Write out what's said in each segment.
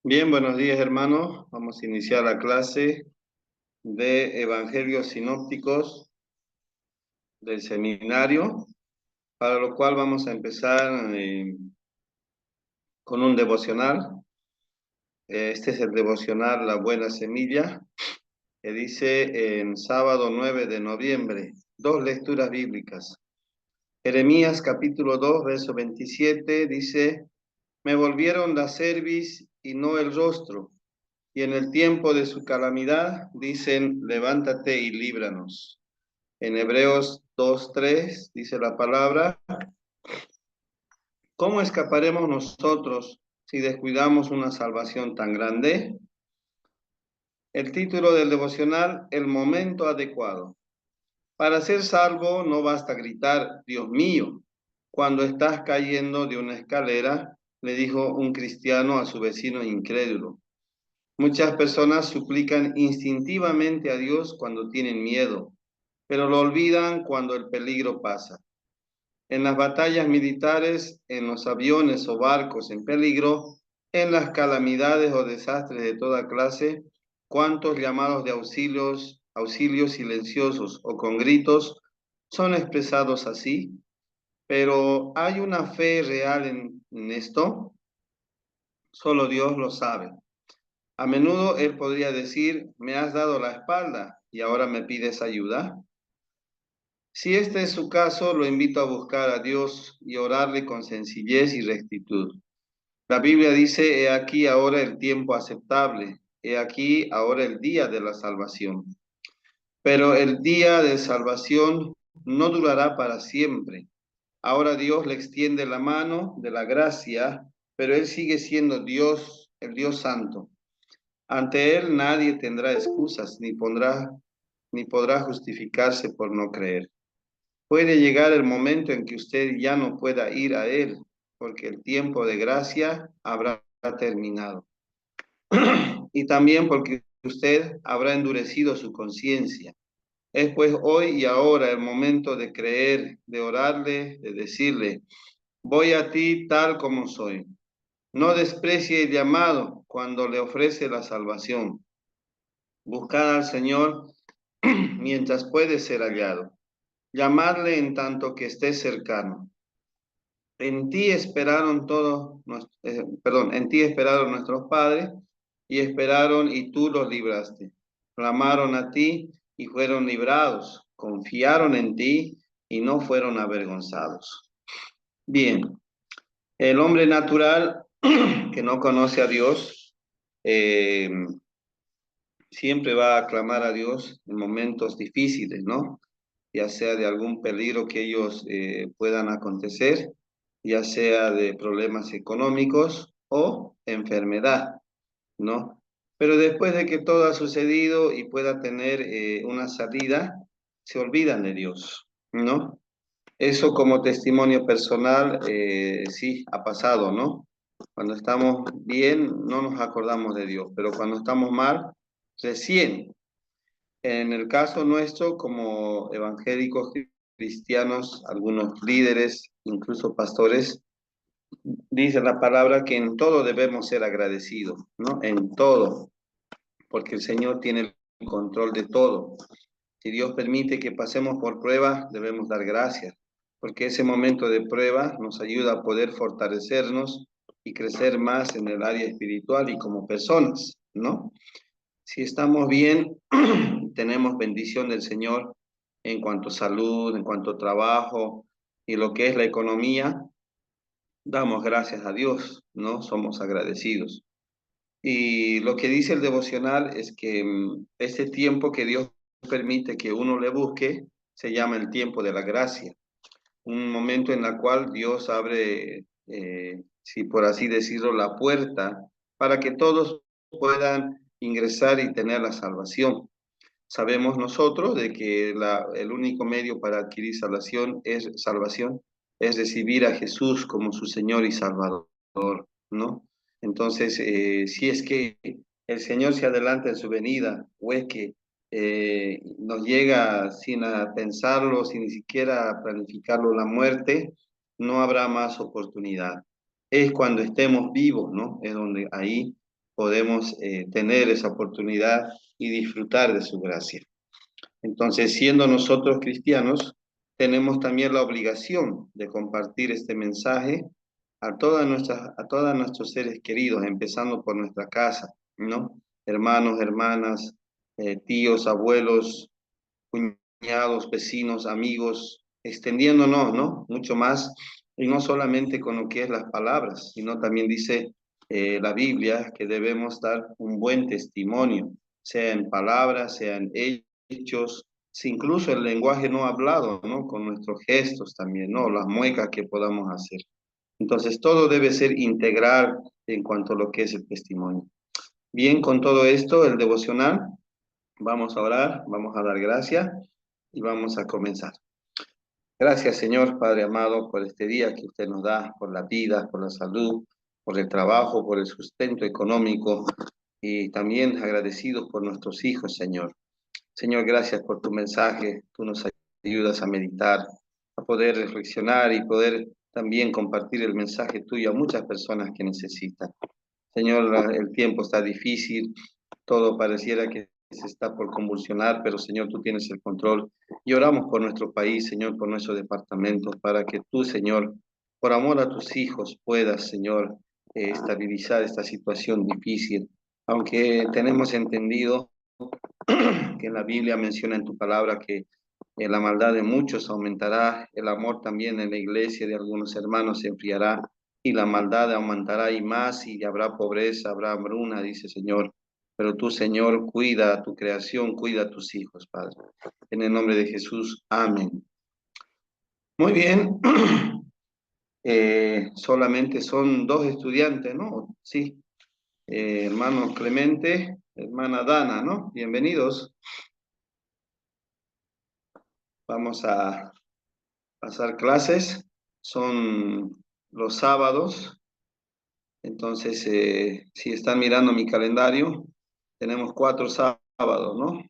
Bien, buenos días hermanos. Vamos a iniciar la clase de Evangelios Sinópticos del seminario, para lo cual vamos a empezar con un devocional. Este es el devocional La Buena Semilla, que dice en sábado 9 de noviembre, dos lecturas bíblicas. Jeremías capítulo 2, verso 27 dice: Me volvieron la cerviz y no el rostro. Y en el tiempo de su calamidad dicen, levántate y líbranos. En Hebreos 2:3 dice la palabra, ¿cómo escaparemos nosotros si descuidamos una salvación tan grande? El título del devocional, el momento adecuado. Para ser salvo no basta gritar, Dios mío. Cuando estás cayendo de una escalera, le dijo un cristiano a su vecino incrédulo. Muchas personas suplican instintivamente a Dios cuando tienen miedo, pero lo olvidan cuando el peligro pasa. En las batallas militares, en los aviones o barcos en peligro, en las calamidades o desastres de toda clase, cuántos llamados de auxilios silenciosos o con gritos son expresados así. Pero ¿hay una fe real en esto? Solo Dios lo sabe. A menudo él podría decir, me has dado la espalda y ahora me pides ayuda. Si este es su caso, lo invito a buscar a Dios y orarle con sencillez y rectitud. La Biblia dice, he aquí ahora el tiempo aceptable, he aquí ahora el día de la salvación. Pero el día de salvación no durará para siempre. Ahora Dios le extiende la mano de la gracia, pero Él sigue siendo Dios, el Dios Santo. Ante Él nadie tendrá excusas ni podrá justificarse por no creer. Puede llegar el momento en que usted ya no pueda ir a Él, porque el tiempo de gracia habrá terminado. Y también porque usted habrá endurecido su conciencia. Es pues hoy y ahora el momento de creer, de orarle, de decirle, voy a ti tal como soy. No desprecie el llamado cuando le ofrece la salvación. Buscad al Señor mientras puede ser hallado. Llamadle en tanto que esté cercano. En ti esperaron en ti esperaron nuestros padres y esperaron y tú los libraste. Clamaron a ti y fueron librados. Confiaron en ti y no fueron avergonzados. Bien, el hombre natural que no conoce a Dios, eh, siempre va a clamar a Dios en momentos difíciles, ¿no? Ya sea de algún peligro que ellos puedan acontecer, ya sea de problemas económicos o enfermedad, ¿no? Pero después de que todo ha sucedido y pueda tener una salida, se olvidan de Dios, ¿no? Eso como testimonio personal, sí, ha pasado, ¿no? Cuando estamos bien, no nos acordamos de Dios, pero cuando estamos mal, recién. En el caso nuestro, como evangélicos cristianos, algunos líderes, incluso pastores, dice la palabra que en todo debemos ser agradecidos, ¿no? En todo, porque el Señor tiene el control de todo. Si Dios permite que pasemos por pruebas, debemos dar gracias, porque ese momento de prueba nos ayuda a poder fortalecernos y crecer más en el área espiritual y como personas, ¿no? Si estamos bien, tenemos bendición del Señor en cuanto a salud, en cuanto a trabajo y lo que es la economía, damos gracias a Dios, ¿no? Somos agradecidos. Y lo que dice el devocional es que este tiempo que Dios permite que uno le busque se llama el tiempo de la gracia, un momento en el cual Dios abre, si por así decirlo, la puerta para que todos puedan ingresar y tener la salvación. Sabemos nosotros de que el único medio para adquirir salvación es recibir a Jesús como su Señor y Salvador, ¿no? Entonces, si es que el Señor se adelanta en su venida o es que nos llega sin pensarlo, sin ni siquiera planificarlo la muerte, no habrá más oportunidad. Es cuando estemos vivos, ¿no? Es donde ahí podemos tener esa oportunidad y disfrutar de su gracia. Entonces, siendo nosotros cristianos, tenemos también la obligación de compartir este mensaje a todos nuestros seres queridos, empezando por nuestra casa, ¿no? Hermanos, hermanas, tíos, abuelos, cuñados, vecinos, amigos, extendiéndonos, ¿no? Mucho más, y no solamente con lo que es las palabras, sino también dice la Biblia que debemos dar un buen testimonio, sea en palabras, sea en hechos, si incluso el lenguaje no hablado, ¿no? Con nuestros gestos también, ¿no? Las muecas que podamos hacer. Entonces, todo debe ser integral en cuanto a lo que es el testimonio. Bien, con todo esto, el devocional, vamos a orar, vamos a dar gracias y vamos a comenzar. Gracias, Señor Padre amado, por este día que usted nos da, por la vida, por la salud, por el trabajo, por el sustento económico y también agradecidos por nuestros hijos, Señor. Señor, gracias por tu mensaje. Tú nos ayudas a meditar, a poder reflexionar y poder también compartir el mensaje tuyo a muchas personas que necesitan. Señor, el tiempo está difícil, todo pareciera que se está por convulsionar, pero Señor, tú tienes el control. Y oramos por nuestro país, Señor, por nuestro departamento, para que tú, Señor, por amor a tus hijos, puedas, Señor, estabilizar esta situación difícil. Aunque tenemos entendido que en la Biblia menciona en tu palabra que la maldad de muchos aumentará, el amor también en la iglesia de algunos hermanos se enfriará y la maldad aumentará y más y habrá pobreza, habrá hambruna, dice Señor. Pero tú, Señor, cuida a tu creación, cuida a tus hijos, Padre. En el nombre de Jesús, amén. Muy bien. Solamente son dos estudiantes, ¿no? Sí. Hermano Clemente, hermana Dana, ¿no? Bienvenidos. Vamos a pasar clases. Son los sábados. Entonces, si están mirando mi calendario, tenemos 4 sábados, ¿no?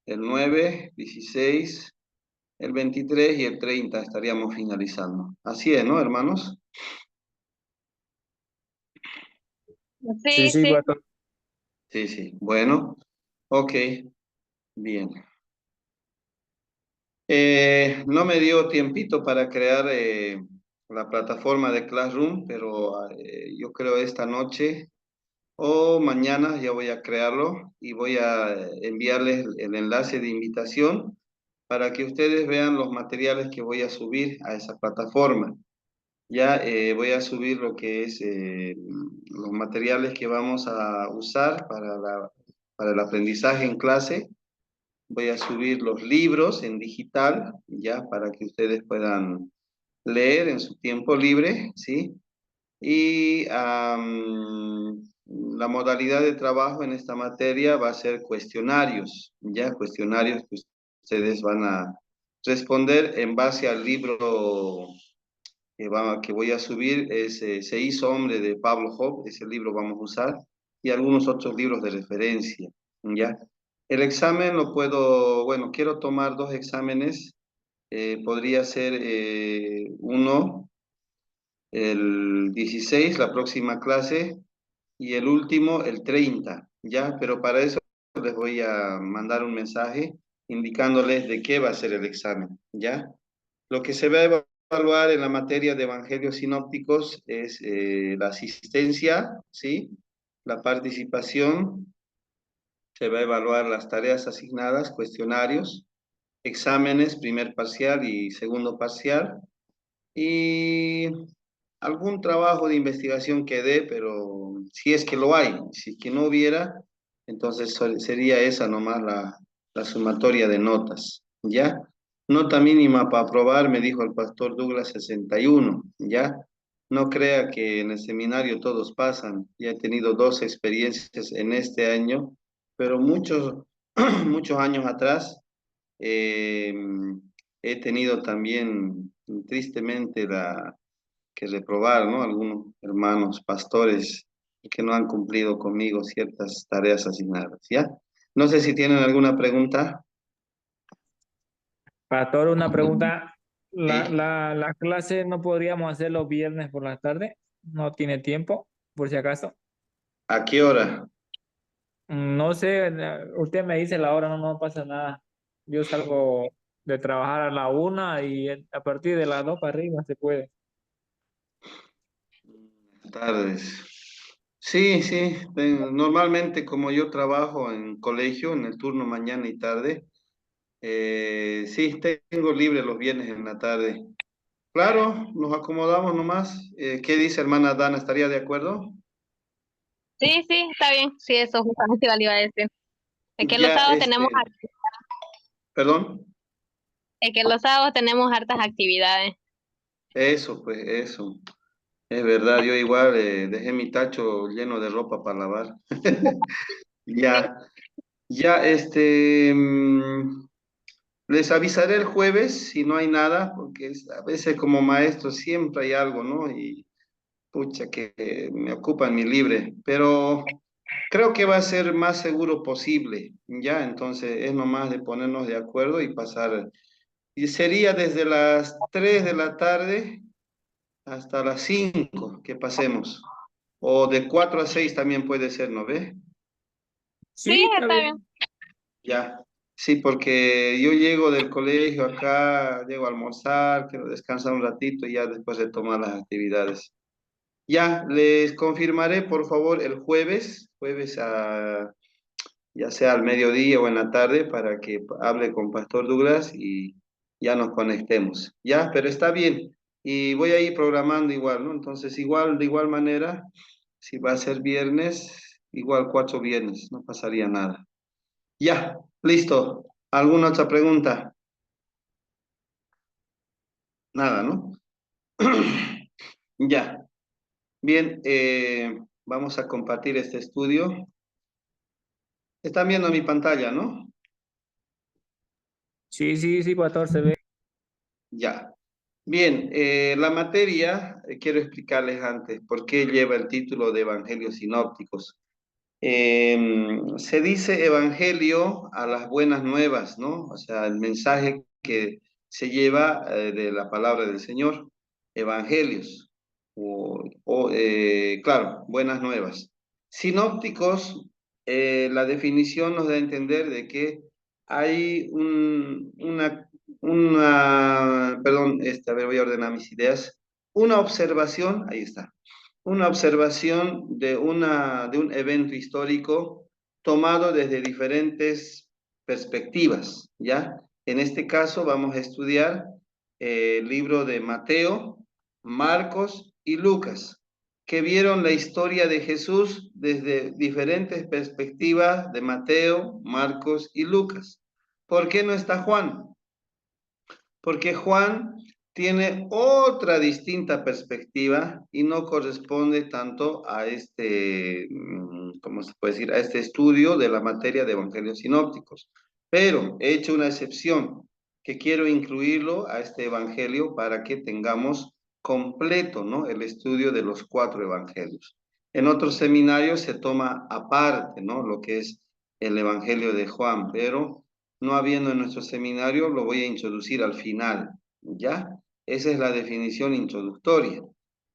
El 9, 16, el 23 y el 30 estaríamos finalizando. Así es, ¿no, hermanos? Sí, Sí, sí, sí. pastor. Sí, sí. Bueno, ok, bien. No me dio tiempito para crear la plataforma de Classroom, pero yo creo esta noche o mañana ya voy a crearlo y voy a enviarles el enlace de invitación para que ustedes vean los materiales que voy a subir a esa plataforma. Ya voy a subir lo que es los materiales que vamos a usar para el aprendizaje en clase. Voy a subir los libros en digital, ya para que ustedes puedan leer en su tiempo libre, ¿sí? Y la modalidad de trabajo en esta materia va a ser cuestionarios, ya cuestionarios que ustedes van a responder en base al libro que voy a subir, es Se hizo hombre de Pablo Job, ese libro vamos a usar, y algunos otros libros de referencia, ya. El examen lo puedo, bueno, quiero tomar 2 exámenes, podría ser uno el 16, la próxima clase, y el último, el 30, ¿ya? Pero para eso les voy a mandar un mensaje indicándoles de qué va a ser el examen, ¿ya? Lo que se va a evaluar en la materia de evangelios sinópticos es la asistencia, ¿sí? La participación, se va a evaluar las tareas asignadas, cuestionarios, exámenes, primer parcial y segundo parcial, y algún trabajo de investigación que dé, pero si es que lo hay, si es que no hubiera, entonces sería esa nomás la sumatoria de notas, ¿ya? Nota mínima para aprobar, me dijo el pastor Douglas, 61, ¿ya? No crea que en el seminario todos pasan, ya he tenido 2 experiencias en este año, pero muchos, muchos años atrás eh, he tenido también tristemente que reprobar, ¿no? Algunos hermanos pastores que no han cumplido conmigo ciertas tareas asignadas, ¿ya? No sé si tienen alguna pregunta. Pastor, una pregunta. La, Sí. la, la clase no podríamos hacerlo viernes por la tarde. No tiene tiempo, por si acaso. ¿A qué hora? No sé, usted me dice la hora, no, no pasa nada. Yo salgo de trabajar a la 1 y a partir de las 2 para arriba se puede. Tardes. Sí, sí. Normalmente como yo trabajo en colegio, en el turno mañana y tarde, sí, tengo libre los viernes en la tarde. Claro, nos acomodamos nomás. ¿Qué dice hermana Dana? ¿Estaría de acuerdo? Sí, sí, está bien. Sí, eso justamente lo iba a decir. Es que los Ya, sábados tenemos, perdón. es que los sábados tenemos hartas actividades. Eso, pues, eso. Es verdad, yo igual dejé mi tacho lleno de ropa para lavar. Ya, ya, les avisaré el jueves si no hay nada, porque a veces como maestro siempre hay algo, ¿no? Y pucha, que me ocupan mi libre, pero creo que va a ser más seguro posible, ¿ya? Entonces es nomás de ponernos de acuerdo y pasar. Y sería desde las 3 de la tarde hasta las 5 que pasemos. O de 4 a 6 también puede ser, ¿no ve? Sí, Sí, está está bien. bien. Ya. Sí, porque yo llego del colegio acá, llego a almorzar, quiero descansar un ratito y ya después de tomar las actividades. Ya, les confirmaré, por favor, el jueves ya sea al mediodía o en la tarde, para que hable con Pastor Douglas y ya nos conectemos. Ya, pero está bien. Y voy a ir programando igual, ¿no? Entonces, igual, de igual manera, si va a ser viernes, igual 4 viernes, no pasaría nada. Ya, listo. ¿Alguna otra pregunta? Nada, ¿no? Ya, bien, vamos a compartir este estudio. Están viendo mi pantalla, ¿no? Sí, sí, sí, pastor, se ve. Ya. Bien, la materia, quiero explicarles antes por qué lleva el título de Evangelios Sinópticos. Se dice Evangelio a las buenas nuevas, ¿no? O sea, el mensaje que se lleva de la palabra del Señor, Evangelios, claro, buenas nuevas. Sinópticos, la definición nos da a entender de que hay perdón, a ver, voy a ordenar mis ideas, una observación, ahí está, una observación de un evento histórico tomado desde diferentes perspectivas, ¿ya? En este caso vamos a estudiar el libro de Mateo, Marcos y Lucas, que vieron la historia de Jesús desde diferentes perspectivas de Mateo, Marcos y Lucas. ¿Por qué no está Juan? Porque Juan tiene otra distinta perspectiva y no corresponde tanto a ¿cómo se puede decir? A este estudio de la materia de evangelios sinópticos. Pero he hecho una excepción, que quiero incluirlo a este evangelio para que tengamos completo, ¿no? El estudio de los 4 evangelios. En otros seminarios se toma aparte, ¿no? Lo que es el evangelio de Juan, pero no habiendo en nuestro seminario, lo voy a introducir al final, ¿ya? Esa es la definición introductoria.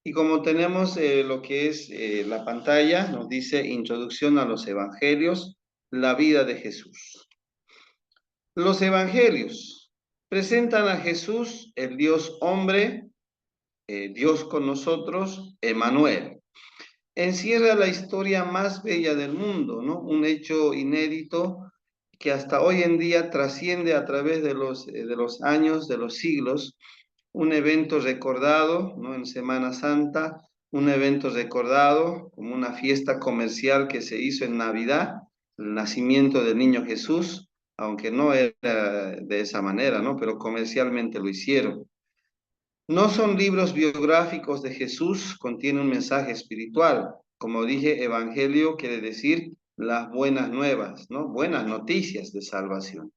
Y como tenemos lo que es la pantalla, nos dice Introducción a los Evangelios, la vida de Jesús. Los Evangelios presentan a Jesús, el Dios hombre, Dios con nosotros, Emanuel. Encierra la historia más bella del mundo, ¿no? Un hecho inédito que hasta hoy en día trasciende a través de los años, de los siglos, un evento recordado, ¿no? En Semana Santa, un evento recordado como una fiesta comercial que se hizo en Navidad, el nacimiento del niño Jesús, aunque no era de esa manera, ¿no? Pero comercialmente lo hicieron. No son libros biográficos de Jesús, contiene un mensaje espiritual. Como dije, evangelio quiere decir las buenas nuevas, ¿no? Buenas noticias de salvación.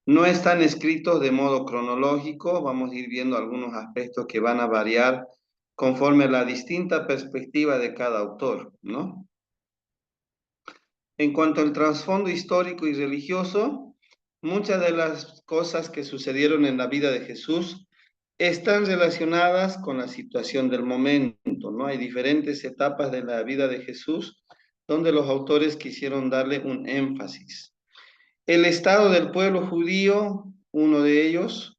No están escritos de modo cronológico, vamos a ir viendo algunos aspectos que van a variar conforme a la distinta perspectiva de cada autor, ¿no? En cuanto al trasfondo histórico y religioso, muchas de las cosas que sucedieron en la vida de Jesús están relacionadas con la situación del momento, ¿no? Hay diferentes etapas de la vida de Jesús donde los autores quisieron darle un énfasis. El estado del pueblo judío, uno de ellos,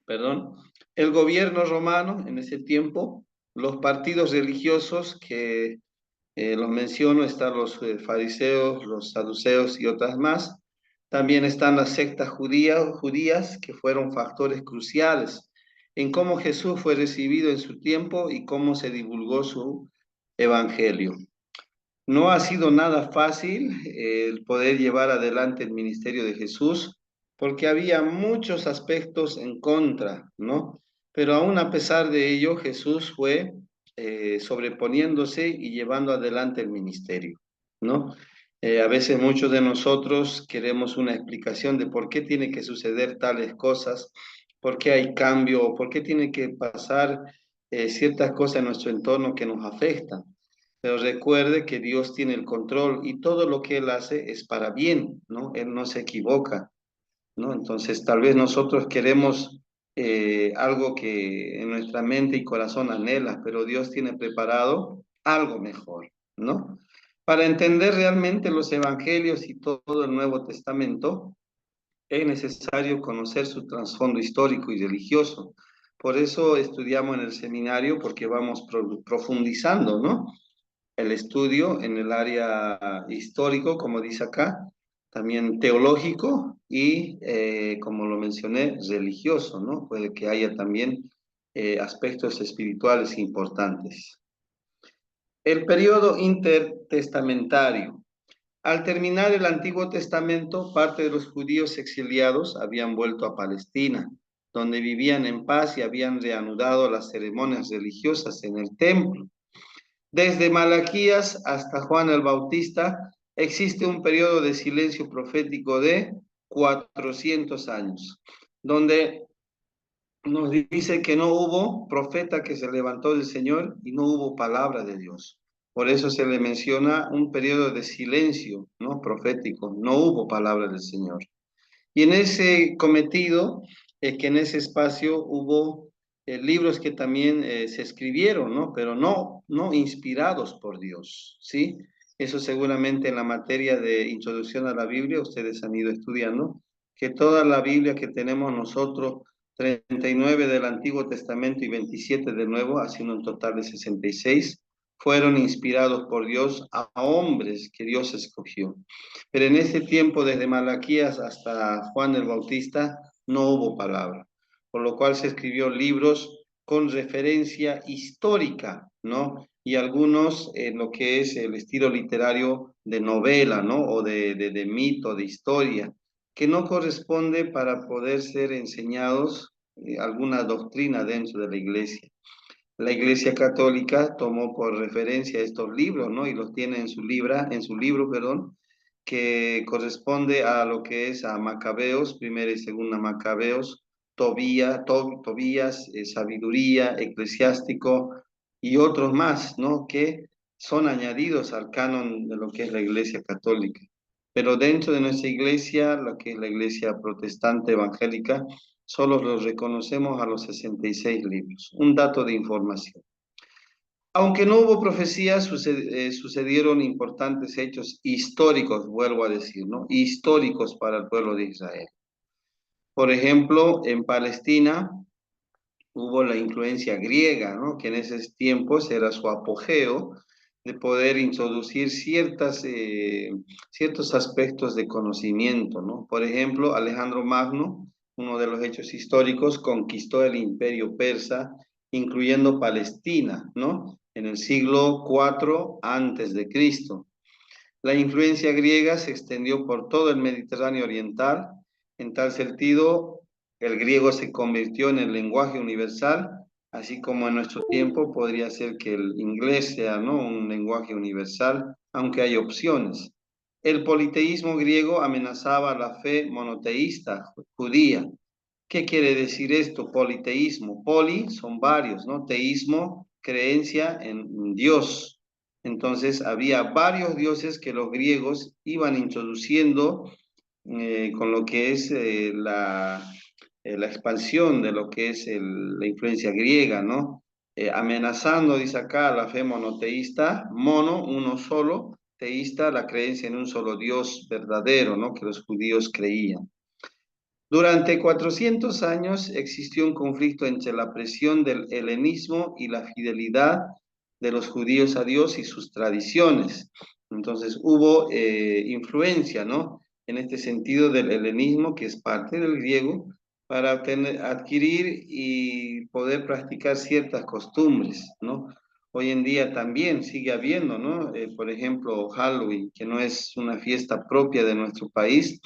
perdón, el gobierno romano en ese tiempo, los partidos religiosos que los menciono, están los fariseos, los saduceos y otras más. También están las sectas judías, que fueron factores cruciales en cómo Jesús fue recibido en su tiempo y cómo se divulgó su evangelio. No ha sido nada fácil el poder llevar adelante el ministerio de Jesús, porque había muchos aspectos en contra, ¿no? Pero aún a pesar de ello, Jesús fue sobreponiéndose y llevando adelante el ministerio, ¿no? A veces muchos de nosotros queremos una explicación de por qué tiene que suceder tales cosas, por qué hay cambio, por qué tiene que pasar ciertas cosas en nuestro entorno que nos afectan. Pero recuerde que Dios tiene el control y todo lo que Él hace es para bien, ¿no? Él no se equivoca, ¿no? Entonces, tal vez nosotros queremos algo que en nuestra mente y corazón anhela, pero Dios tiene preparado algo mejor, ¿no? Para entender realmente los evangelios y todo el Nuevo Testamento, es necesario conocer su trasfondo histórico y religioso. Por eso estudiamos en el seminario, porque vamos profundizando, ¿no? El estudio en el área histórico, como dice acá, también teológico y, como lo mencioné, religioso, ¿no? Puede que haya también aspectos espirituales importantes. El periodo intertestamentario. Al terminar el Antiguo Testamento, parte de los judíos exiliados habían vuelto a Palestina, donde vivían en paz y habían reanudado las ceremonias religiosas en el templo. Desde Malaquías hasta Juan el Bautista existe un periodo de silencio profético de 400 años, donde nos dice que no hubo profeta que se levantó del Señor y no hubo palabra de Dios. Por eso se le menciona un periodo de silencio, ¿no? Profético, no hubo palabra del Señor. Y en ese cometido, que en ese espacio hubo libros que también se escribieron, ¿no? Pero no inspirados por Dios, ¿sí? Eso seguramente en la materia de introducción a la Biblia, ustedes han ido estudiando, que toda la Biblia que tenemos nosotros, 39 del Antiguo Testamento y 27 del Nuevo, haciendo un total de 66, fueron inspirados por Dios a hombres que Dios escogió. Pero en ese tiempo, desde Malaquías hasta Juan el Bautista, no hubo palabra, por lo cual se escribió libros con referencia histórica, ¿no? Y algunos en lo que es el estilo literario de novela, ¿no? O de mito, de historia, que no corresponde para poder ser enseñados alguna doctrina dentro de la iglesia. La Iglesia Católica tomó por referencia estos libros, ¿no? Y los tiene en su libro, perdón, que corresponde a lo que es a Macabeos, primera y segunda Macabeos, Tobías, Sabiduría, Eclesiástico y otros más, ¿no? Que son añadidos al canon de lo que es la Iglesia Católica. Pero dentro de nuestra iglesia, lo que es la iglesia protestante evangélica, solo los reconocemos a los 66 libros. Un dato de información. Aunque no hubo profecías, sucedieron importantes hechos históricos, vuelvo a decir, ¿no? Históricos para el pueblo de Israel. Por ejemplo, en Palestina hubo la influencia griega, ¿no? Que en esos tiempos era su apogeo de poder introducir ciertos aspectos de conocimiento, ¿no? Por ejemplo, Alejandro Magno, uno de los hechos históricos, conquistó el imperio persa, incluyendo Palestina, ¿no? En el siglo IV antes de Cristo. La influencia griega se extendió por todo el Mediterráneo oriental. En tal sentido, el griego se convirtió en el lenguaje universal, así como en nuestro tiempo podría ser que el inglés sea, ¿no? Un lenguaje universal, aunque hay opciones. El politeísmo griego amenazaba la fe monoteísta judía. ¿Qué quiere decir esto? Politeísmo. Poli son varios, ¿no? Teísmo, creencia en Dios. Entonces había varios dioses que los griegos iban introduciendo con lo que es la expansión de lo que es la influencia griega, ¿no? amenazando, dice acá, la fe monoteísta, mono, uno solo, teísta, la creencia en un solo Dios verdadero, ¿no? Que los judíos creían. Durante 400 años existió un conflicto entre la presión del helenismo y la fidelidad de los judíos a Dios y sus tradiciones. Entonces hubo influencia, ¿no? En este sentido del helenismo, que es parte del griego, para adquirir y poder practicar ciertas costumbres, ¿no? Hoy en día también sigue habiendo, ¿no? Por ejemplo, Halloween, que no es una fiesta propia de nuestro país,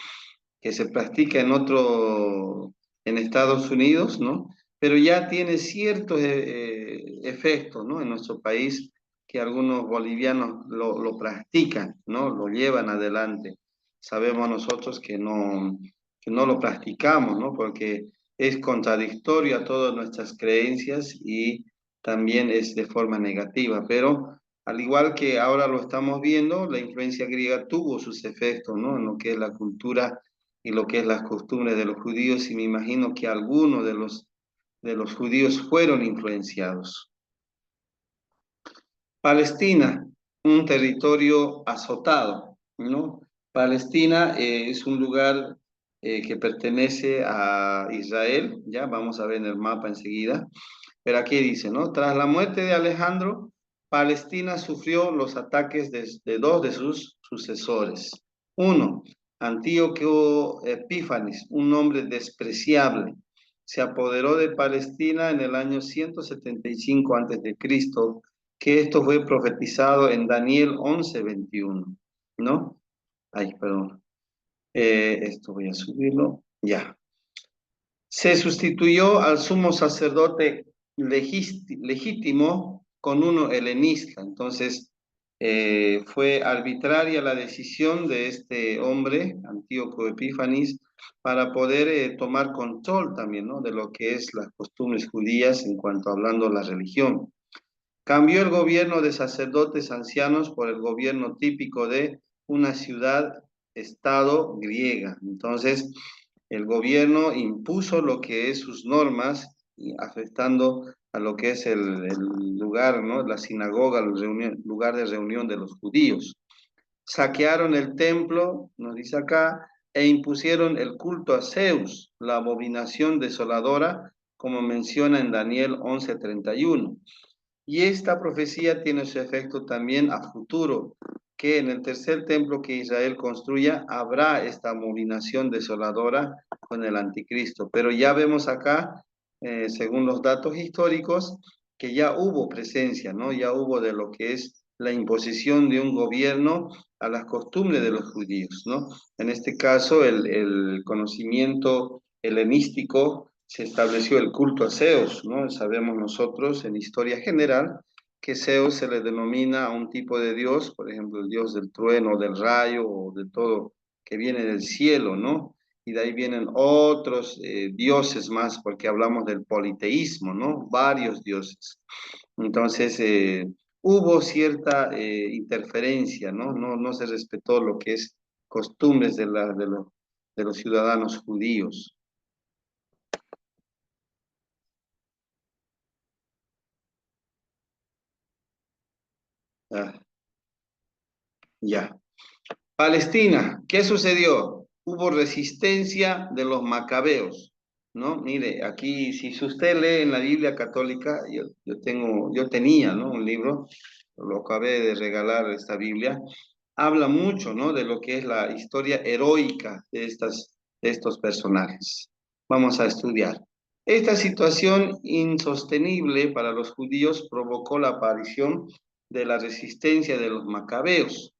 que se practica en Estados Unidos, ¿no? Pero ya tiene ciertos efectos, ¿no? En nuestro país, que algunos bolivianos lo practican, ¿no? Lo llevan adelante. Sabemos nosotros que no lo practicamos, ¿no? Porque es contradictorio a todas nuestras creencias y también es de forma negativa, pero al igual que ahora lo estamos viendo, la influencia griega tuvo sus efectos, ¿no? En lo que es la cultura y lo que es las costumbres de los judíos, y me imagino que algunos de los judíos fueron influenciados. Palestina, un territorio azotado, ¿no? Palestina es un lugar que pertenece a Israel, ya vamos a ver en el mapa enseguida, pero aquí dice, ¿no? Tras la muerte de Alejandro, Palestina sufrió los ataques de dos de sus sucesores. Uno, Antíoco Epífanes, un hombre despreciable, se apoderó de Palestina en el año 175 a.C., que esto fue profetizado en Daniel 11:21, ¿no? Ay, perdón. Esto voy a subirlo. Ya. Se sustituyó al sumo sacerdote legítimo con uno helenista. Entonces, fue arbitraria la decisión de este hombre, Antíoco Epífanes, para poder tomar control también, ¿no? De lo que es las costumbres judías en cuanto hablando de la religión. Cambió el gobierno de sacerdotes ancianos por el gobierno típico de una ciudad-estado griega. Entonces, el gobierno impuso lo que es sus normas, y afectando a lo que es el lugar, ¿no? La sinagoga, el lugar de reunión de los judíos. Saquearon el templo, nos dice acá, e impusieron el culto a Zeus, la abominación desoladora, como menciona en Daniel 11:31. Y esta profecía tiene su efecto también a futuro, que en el tercer templo que Israel construya habrá esta abominación desoladora con el anticristo. Pero ya vemos acá, según los datos históricos, que ya hubo presencia, ¿no? Ya hubo de lo que es la imposición de un gobierno a las costumbres de los judíos, ¿no? En este caso, el conocimiento helenístico, se estableció el culto a Zeus, ¿no? Sabemos nosotros en historia general que Zeus se le denomina a un tipo de dios, por ejemplo, el dios del trueno, del rayo o de todo que viene del cielo, ¿no? Y de ahí vienen otros dioses más, porque hablamos del politeísmo, ¿no? Varios dioses. Entonces, hubo cierta interferencia, ¿no? No se respetó lo que es costumbres de los ciudadanos judíos. Ah, ya. Palestina, ¿qué sucedió? Hubo resistencia de los macabeos, ¿no? Mire, aquí, si usted lee en la Biblia católica, yo tenía, ¿no? Un libro, lo acabé de regalar esta Biblia, habla mucho, ¿no? De lo que es la historia heroica de estos personajes. Vamos a estudiar. Esta situación insostenible para los judíos provocó la aparición de la resistencia de los macabeos.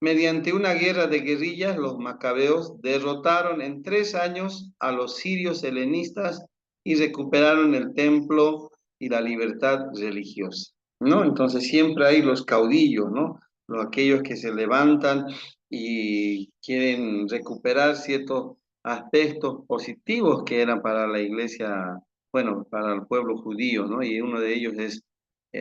Mediante una guerra de guerrillas, los macabeos derrotaron en 3 años a los sirios helenistas y recuperaron el templo y la libertad religiosa, ¿no? Entonces siempre hay los caudillos, ¿no? Aquellos que se levantan y quieren recuperar ciertos aspectos positivos que eran para la iglesia, bueno, para el pueblo judío, ¿no? Y uno de ellos es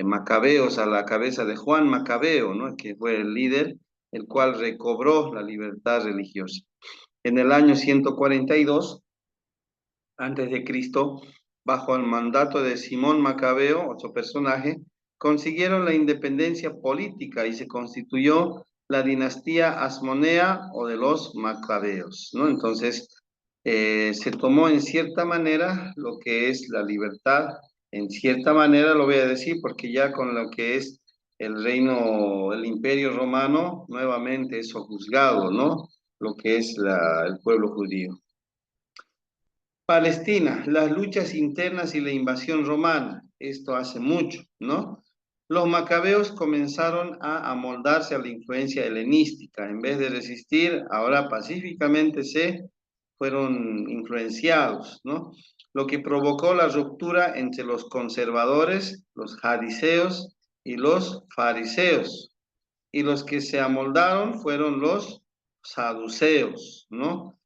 Macabeos, a la cabeza de Juan Macabeo, ¿no? Que fue el líder, el cual recobró la libertad religiosa. En el año 142 antes de Cristo, bajo el mandato de Simón Macabeo, otro personaje, consiguieron la independencia política y se constituyó la dinastía Asmonea o de los Macabeos, ¿no? Entonces, se tomó en cierta manera lo que es la libertad, en cierta manera lo voy a decir, porque ya con lo que es el reino, el imperio romano, nuevamente es sojuzgado, ¿no? Lo que es el pueblo judío. Palestina, las luchas internas y la invasión romana, esto hace mucho, ¿no? Los macabeos comenzaron a amoldarse a la influencia helenística, en vez de resistir, ahora pacíficamente se fueron influenciados, ¿no? Lo que provocó la ruptura entre los conservadores, los hariseos y los fariseos. Y los que se amoldaron fueron los saduceos, ¿no?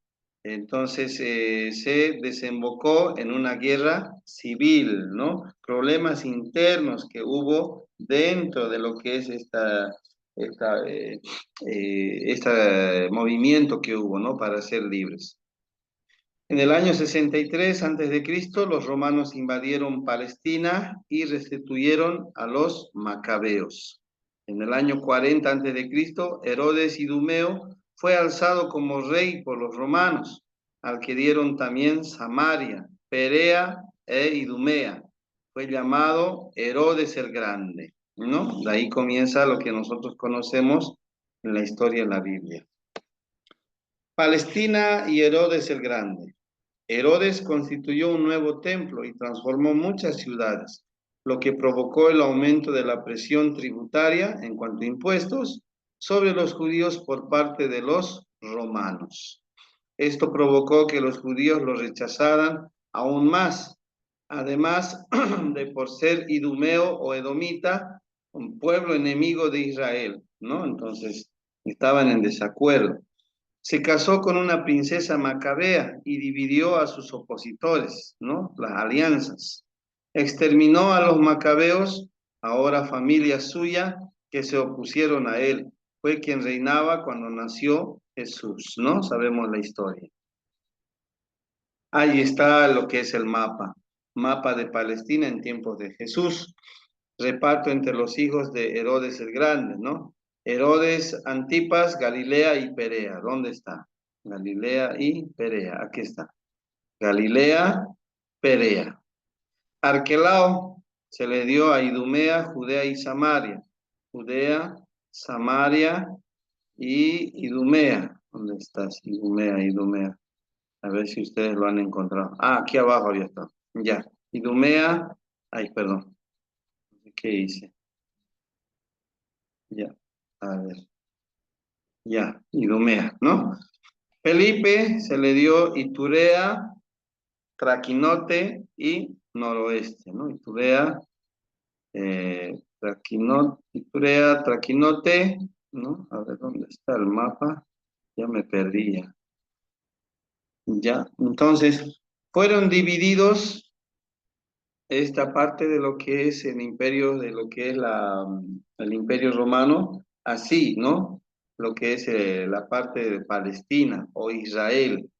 Entonces se desembocó en una guerra civil, ¿no? Problemas internos que hubo dentro de lo que es este movimiento que hubo, ¿no? Para ser libres. En el año 63 a.C., los romanos invadieron Palestina y restituyeron a los macabeos. En el año 40 a.C., Herodes Idumeo fue alzado como rey por los romanos, al que dieron también Samaria, Perea e Idumea. Fue llamado Herodes el Grande, ¿no? De ahí comienza lo que nosotros conocemos en la historia de la Biblia. Palestina y Herodes el Grande. Herodes constituyó un nuevo templo y transformó muchas ciudades, lo que provocó el aumento de la presión tributaria en cuanto a impuestos sobre los judíos por parte de los romanos. Esto provocó que los judíos lo rechazaran aún más, además de por ser idumeo o edomita, un pueblo enemigo de Israel, ¿no? Entonces estaban en desacuerdo. Se casó con una princesa macabea y dividió a sus opositores, ¿no? Las alianzas. Exterminó a los macabeos, ahora familia suya, que se opusieron a él. Fue quien reinaba cuando nació Jesús, ¿no? Sabemos la historia. Ahí está lo que es el mapa de Palestina en tiempos de Jesús. Reparto entre los hijos de Herodes el Grande, ¿no? Herodes, Antipas, Galilea y Perea. ¿Dónde está? Galilea y Perea. Aquí está. Galilea, Perea. Arquelao se le dio a Idumea, Judea y Samaria. Judea, Samaria y Idumea. ¿Dónde estás? Idumea, Idumea. A ver si ustedes lo han encontrado. Ah, aquí abajo ya está. Ya. Idumea. Ay, perdón. ¿Qué hice? Ya. A ver. Ya. Idumea, ¿no? Felipe se le dio Iturea, Traquinote y Noroeste, ¿no? Iturea, Iturea, Traquinote, ¿no? A ver, ¿dónde está el mapa? Ya me perdí ya. Ya, entonces, fueron divididos esta parte de lo que es el imperio, de lo que es el imperio romano, así, ¿no? Lo que es la parte de Palestina o Israel.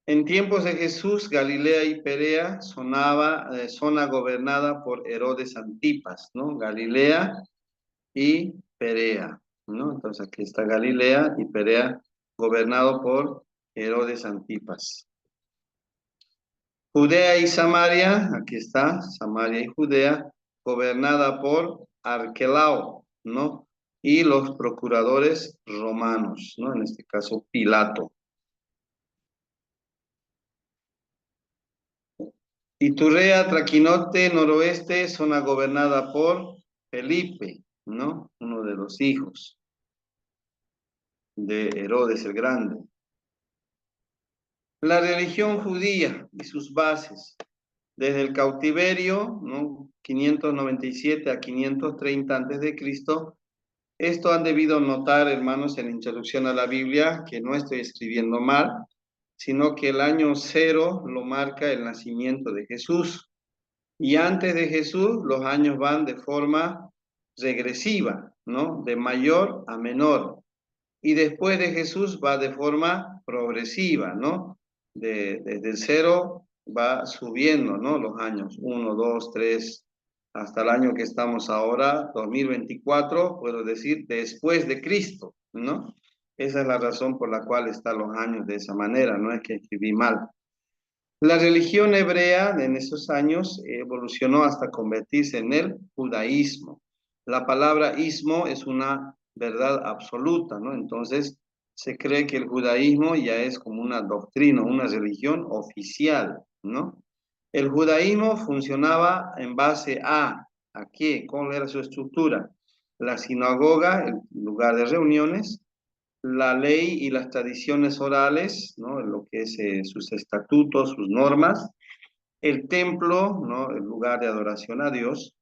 En tiempos de Jesús, Galilea y Perea zona gobernada por Herodes Antipas, ¿no? Galilea y Perea, ¿no? Entonces aquí está Galilea y Perea gobernado por Herodes Antipas. Judea y Samaria, aquí está, Samaria y Judea, gobernada por Arquelao, ¿no? Y los procuradores romanos, ¿no? En este caso, Pilato. Iturrea, Traquinote, noroeste, zona gobernada por Felipe, ¿no? Uno de los hijos de Herodes el Grande. La religión judía y sus bases. Desde el cautiverio, ¿no? 597 a 530 a.C., esto han debido notar, hermanos, en la introducción a la Biblia, que no estoy escribiendo mal, sino que el año 0 lo marca el nacimiento de Jesús. Y antes de Jesús, los años van de forma regresiva, ¿no? De mayor a menor. Y después de Jesús va de forma progresiva, ¿no? desde el cero va subiendo, ¿no? Los años, 1, 2, 3, hasta el año que estamos ahora, 2024, puedo decir, después de Cristo, ¿no? Esa es la razón por la cual están los años de esa manera, no es que escribí mal. La religión hebrea en esos años evolucionó hasta convertirse en el judaísmo. La palabra ismo es una verdad absoluta, ¿no? Entonces, se cree que el judaísmo ya es como una doctrina, una religión oficial, ¿no? El judaísmo funcionaba en base ¿a qué? ¿Cómo era su estructura? La sinagoga, el lugar de reuniones, la ley y las tradiciones orales, ¿no? Lo que es sus estatutos, sus normas, el templo, ¿no? El lugar de adoración a Dios.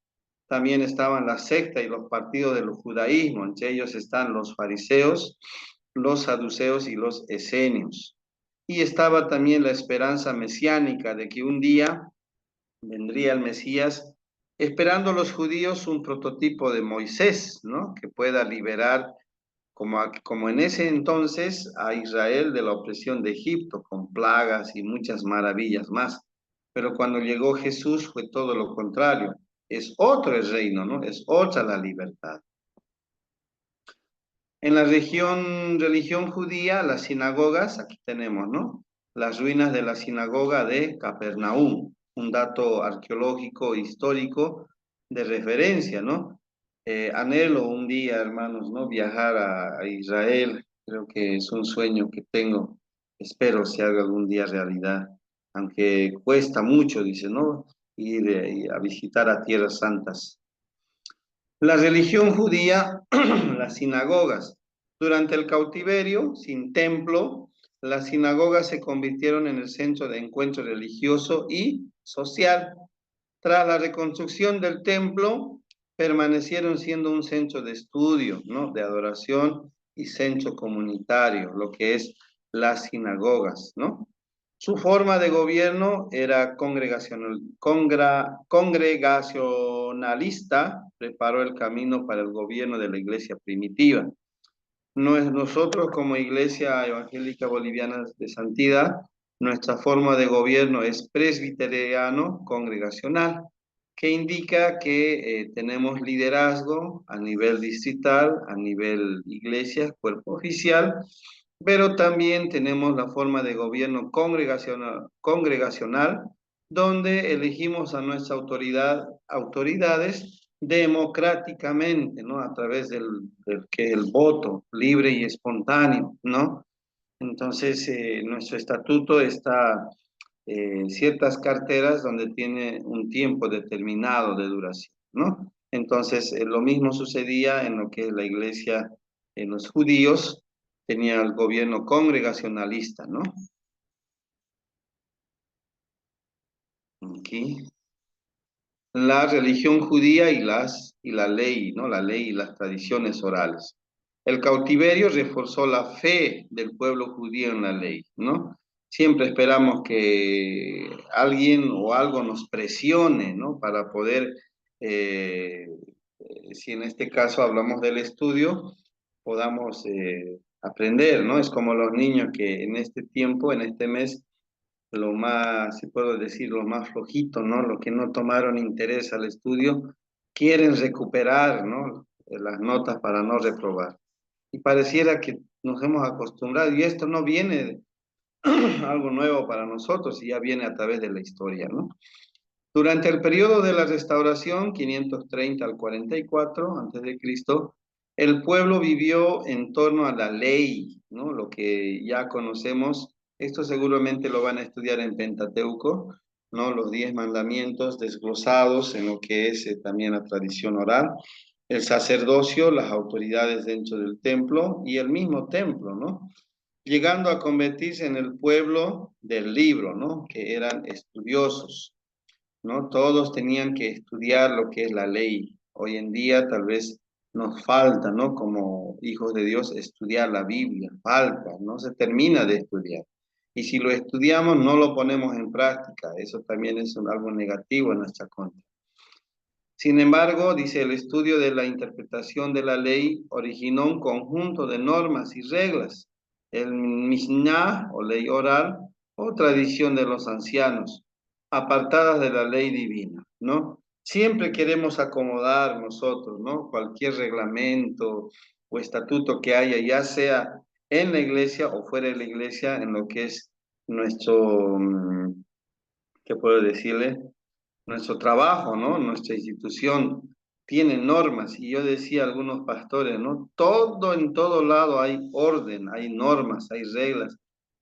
También estaban la secta y los partidos del judaísmo, entre ellos están los fariseos, los saduceos y los esenios. Y estaba también la esperanza mesiánica de que un día vendría el Mesías, esperando los judíos un prototipo de Moisés, ¿no? Que pueda liberar como en ese entonces a Israel de la opresión de Egipto, con plagas y muchas maravillas más. Pero cuando llegó Jesús fue todo lo contrario. Es otro el reino, ¿no? Es otra la libertad. En la religión judía, las sinagogas, aquí tenemos, ¿no? Las ruinas de la sinagoga de Capernaum, un dato arqueológico histórico de referencia, ¿no? Anhelo un día, hermanos, ¿no? Viajar a Israel, creo que es un sueño que tengo, espero se haga algún día realidad, aunque cuesta mucho, dice, ¿no? Ir a visitar a tierras santas. La religión judía, las sinagogas. Durante el cautiverio, sin templo, las sinagogas se convirtieron en el centro de encuentro religioso y social. Tras la reconstrucción del templo, permanecieron siendo un centro de estudio, ¿no? De adoración y centro comunitario, lo que es las sinagogas, ¿no? Su forma de gobierno era congregacionalista, preparó el camino para el gobierno de la iglesia primitiva. Nosotros como Iglesia Evangélica Boliviana de Santidad, nuestra forma de gobierno es presbiteriano congregacional, que indica que tenemos liderazgo a nivel distrital, a nivel iglesia, cuerpo oficial, pero también tenemos la forma de gobierno congregacional, donde elegimos a nuestras autoridades democráticamente, ¿no? A través que el voto libre y espontáneo, ¿no? Entonces, nuestro estatuto está ciertas carteras donde tiene un tiempo determinado de duración, ¿no? Entonces, lo mismo sucedía en lo que es la iglesia, en los judíos, tenía el gobierno congregacionalista, ¿no? Aquí. La religión judía y la ley, ¿no? La ley y las tradiciones orales. El cautiverio reforzó la fe del pueblo judío en la ley, ¿no? Siempre esperamos que alguien o algo nos presione, ¿no? Para poder, si en este caso hablamos del estudio, podamos aprender, ¿no? Es como los niños que en este tiempo, en este mes, lo más, si puedo decir, lo más flojito, ¿no? Los que no tomaron interés al estudio, quieren recuperar, ¿no? Las notas para no reprobar. Y pareciera que nos hemos acostumbrado, y esto no viene de algo nuevo para nosotros, y ya viene a través de la historia, ¿no? Durante el periodo de la restauración, 530 al 44 antes de Cristo, el pueblo vivió en torno a la ley, ¿no? Lo que ya conocemos, esto seguramente lo van a estudiar en Pentateuco, ¿no? Los 10 mandamientos desglosados en lo que es también la tradición oral, el sacerdocio, las autoridades dentro del templo y el mismo templo, ¿no? Llegando a convertirse en el pueblo del libro, ¿no? Que eran estudiosos, ¿no? Todos tenían que estudiar lo que es la ley. Hoy en día tal vez nos falta, ¿no? Como hijos de Dios, estudiar la Biblia. Falta, no se termina de estudiar. Y si lo estudiamos, no lo ponemos en práctica. Eso también es algo negativo en nuestra contra. Sin embargo, dice, el estudio de la interpretación de la ley originó un conjunto de normas y reglas. El Mishnah o ley oral o tradición de los ancianos, apartadas de la ley divina, ¿no? Siempre queremos acomodar nosotros, ¿no? Cualquier reglamento o estatuto que haya, ya sea en la iglesia o fuera de la iglesia, en lo que es nuestro, ¿qué puedo decirle? Nuestro trabajo, ¿no? Nuestra institución tiene normas y yo decía a algunos pastores, ¿no? Todo en todo lado hay orden, hay normas, hay reglas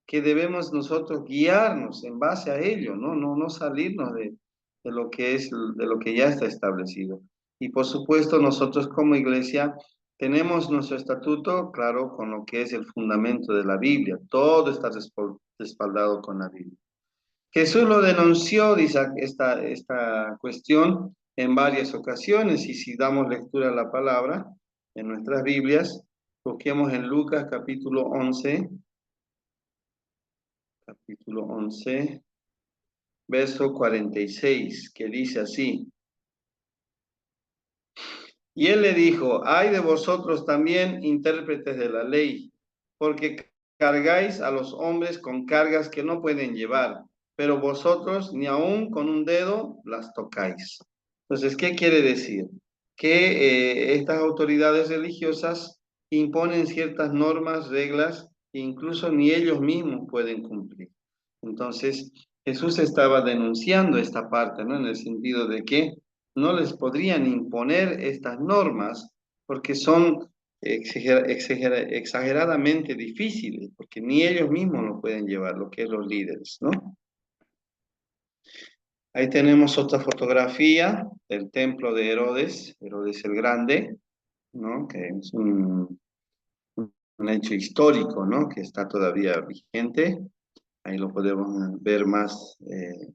que debemos nosotros guiarnos en base a ello, ¿no? No salirnos de lo que es, de lo que ya está establecido. Y por supuesto nosotros como iglesia tenemos nuestro estatuto, claro, con lo que es el fundamento de la Biblia. Todo está respaldado con la Biblia. Jesús lo denunció, dice esta cuestión, en varias ocasiones, y si damos lectura a la palabra en nuestras Biblias, busquemos en Lucas capítulo 11, verso 46, que dice así: y él le dijo, ay de vosotros también, intérpretes de la ley, porque cargáis a los hombres con cargas que no pueden llevar, pero vosotros ni aun con un dedo las tocáis. Entonces, ¿qué quiere decir? Que estas autoridades religiosas imponen ciertas normas, reglas, que incluso ni ellos mismos pueden cumplir. Entonces, Jesús estaba denunciando esta parte, ¿no? En el sentido de que no les podrían imponer estas normas porque son exageradamente difíciles, porque ni ellos mismos lo pueden llevar, lo que es los líderes, ¿no? Ahí tenemos otra fotografía del templo de Herodes, Herodes el Grande, ¿no? Que es un hecho histórico, ¿no? Que está todavía vigente. Ahí lo podemos ver más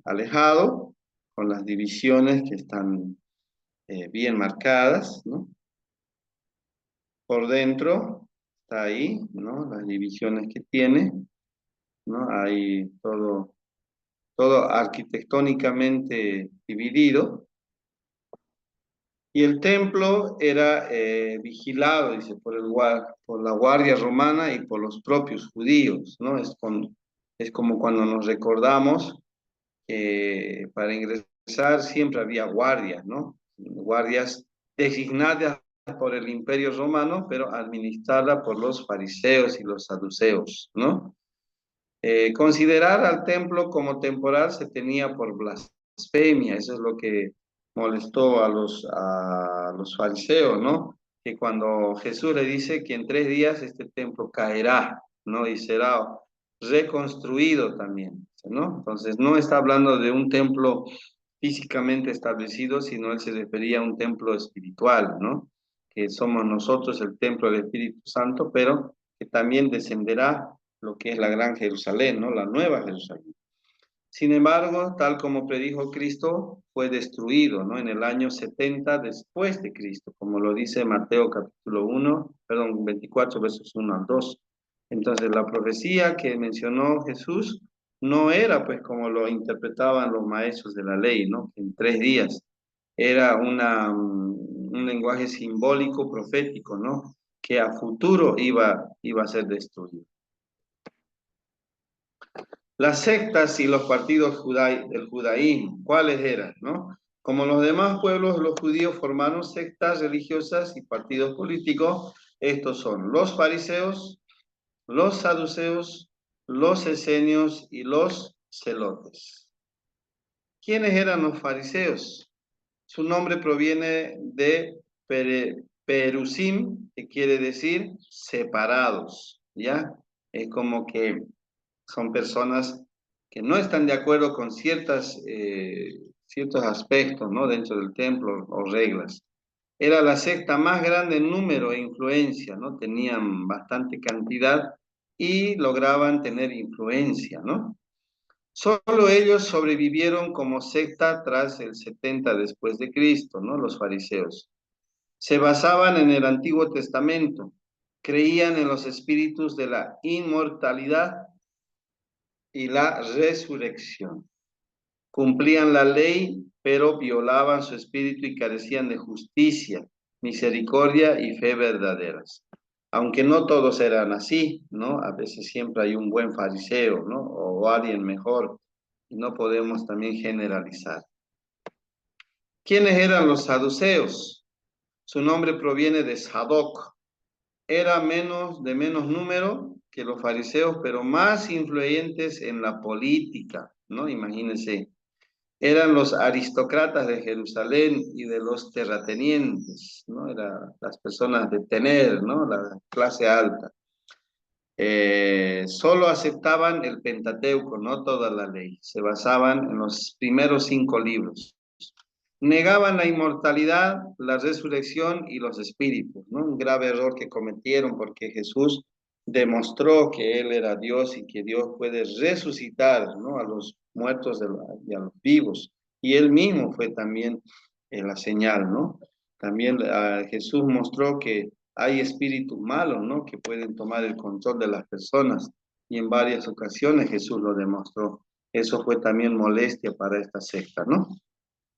alejado, con las divisiones que están bien marcadas, ¿no? Por dentro está ahí, ¿no? Las divisiones que tiene, ¿no? Hay todo arquitectónicamente dividido. Y el templo era vigilado, dice, por la guardia romana y por los propios judíos, ¿no? Es como cuando nos recordamos que para ingresar siempre había guardias, ¿no? Guardias designadas por el Imperio Romano, pero administrada por los fariseos y los saduceos, ¿no? Considerar al templo como temporal se tenía por blasfemia, eso es lo que molestó a los fariseos, ¿no? Que cuando Jesús le dice que en 3 días este templo caerá, ¿no? Y será reconstruido también, ¿no? Entonces no está hablando de un templo físicamente establecido, sino él se refería a un templo espiritual, ¿no? Que somos nosotros el templo del Espíritu Santo, pero que también descenderá lo que es la Gran Jerusalén, ¿no? La Nueva Jerusalén. Sin embargo, tal como predijo Cristo, fue destruido, ¿no? En el año 70 después de Cristo, como lo dice Mateo capítulo 24, versos 1 al 2. Entonces, la profecía que mencionó Jesús no era, pues, como lo interpretaban los maestros de la ley, ¿no? En 3 días. Era un lenguaje simbólico, profético, ¿no? Que a futuro iba a ser destruido. Las sectas y los partidos del judaísmo, ¿cuáles eran, no? Como los demás pueblos, los judíos formaron sectas religiosas y partidos políticos. Estos son los fariseos, los saduceos, los esenios y los celotes. ¿Quiénes eran los fariseos? Su nombre proviene de perusim, que quiere decir separados, ¿ya? Es como que son personas que no están de acuerdo con ciertos aspectos, ¿no? Dentro del templo o reglas. Era la secta más grande en número e influencia, ¿no? Tenían bastante cantidad y lograban tener influencia, ¿no? Solo ellos sobrevivieron como secta tras el 70 después de Cristo, ¿no? Los fariseos. Se basaban en el Antiguo Testamento, creían en los espíritus de la inmortalidad y la resurrección. Cumplían la ley, pero violaban su espíritu y carecían de justicia, misericordia y fe verdaderas. aunque no todos eran así, ¿no? A veces siempre hay un buen fariseo, ¿no? O alguien mejor, y no podemos también generalizar. ¿Quiénes eran los saduceos? Su nombre proviene de Sadoc. Era de menos número que los fariseos, pero más influyentes en la política, ¿no? Imagínense. Eran los aristócratas de Jerusalén y de los terratenientes, ¿no? Eran las personas de tener, ¿no? La clase alta. Solo aceptaban el Pentateuco, no toda la ley. Se basaban en los primeros 5 libros. Negaban la inmortalidad, la resurrección y los espíritus, ¿no? Un grave error que cometieron porque Jesús demostró que Él era Dios y que Dios puede resucitar, ¿no? A los muertos y a los vivos. Y Él mismo fue también la señal, ¿no? También Jesús mostró que hay espíritus malos, ¿no? Que pueden tomar el control de las personas. Y en varias ocasiones Jesús lo demostró. Eso fue también molestia para esta secta, ¿no?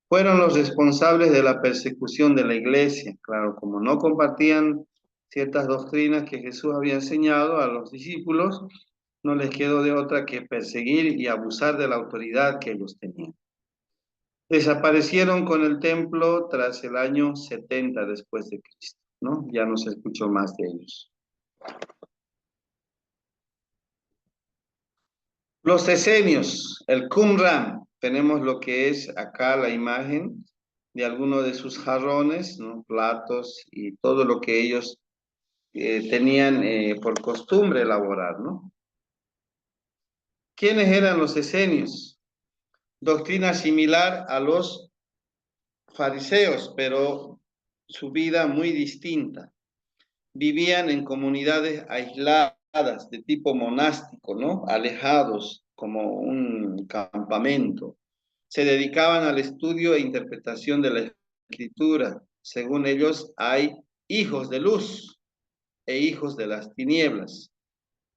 Fueron los responsables de la persecución de la iglesia. Claro, como no compartían ciertas doctrinas que Jesús había enseñado a los discípulos, no les quedó de otra que perseguir y abusar de la autoridad que ellos tenían. Desaparecieron con el templo tras el año 70 después de Cristo, ¿no? Ya no se escuchó más de ellos. Los esenios, el Qumran, tenemos lo que es acá la imagen de algunos de sus jarrones, ¿no? Platos y todo lo que ellos tenían por costumbre elaborar, ¿no? ¿Quiénes eran los esenios? Doctrina similar a los fariseos, pero su vida muy distinta. Vivían en comunidades aisladas de tipo monástico, ¿no? Alejados, como un campamento. Se dedicaban al estudio e interpretación de la escritura. Según ellos, hay hijos de luz e hijos de las tinieblas.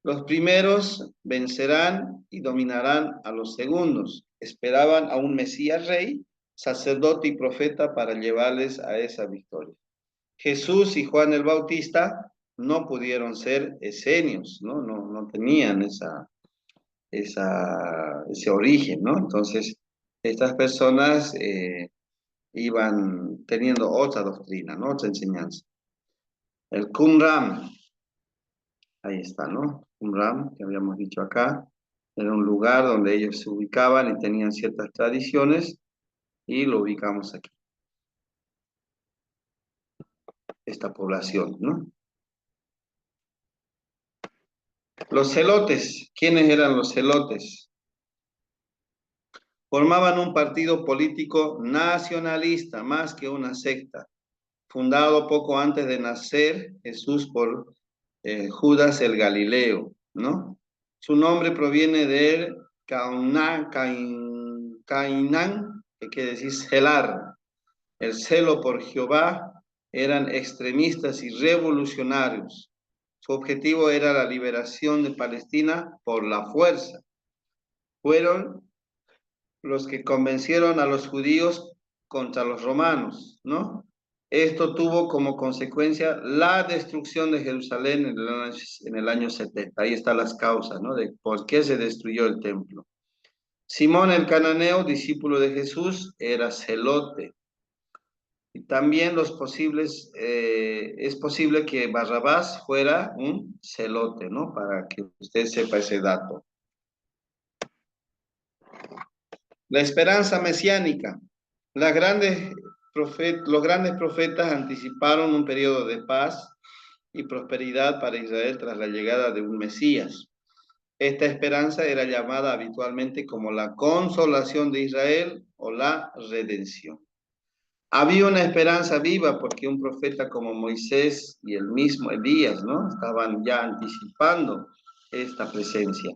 Los primeros vencerán y dominarán a los segundos. Esperaban a un Mesías rey, sacerdote y profeta para llevarles a esa victoria. Jesús y Juan el Bautista no pudieron ser esenios, ¿no? No tenían ese origen, ¿no? Entonces, estas personas iban teniendo otra doctrina, ¿no? Otra enseñanza. El Qumran, ahí está, ¿no? Qumran, que habíamos dicho acá, era un lugar donde ellos se ubicaban y tenían ciertas tradiciones y lo ubicamos aquí. Esta población, ¿no? Los celotes, ¿quiénes eran los celotes? Formaban un partido político nacionalista, más que una secta, fundado poco antes de nacer Jesús por Judas el Galileo, ¿no? Su nombre proviene de Cainán, que quiere decir celar. El celo por Jehová, eran extremistas y revolucionarios. Su objetivo era la liberación de Palestina por la fuerza. Fueron los que convencieron a los judíos contra los romanos, ¿no? Esto tuvo como consecuencia la destrucción de Jerusalén en el año 70. Ahí están las causas, ¿no? De por qué se destruyó el templo. Simón el cananeo, discípulo de Jesús, era celote. Y también es posible que Barrabás fuera un celote, ¿no? Para que usted sepa ese dato. La esperanza mesiánica. Los grandes profetas anticiparon un periodo de paz y prosperidad para Israel tras la llegada de un Mesías. Esta esperanza era llamada habitualmente como la consolación de Israel o la redención. Había una esperanza viva porque un profeta como Moisés y el mismo Elías, ¿no? Estaban ya anticipando esta presencia.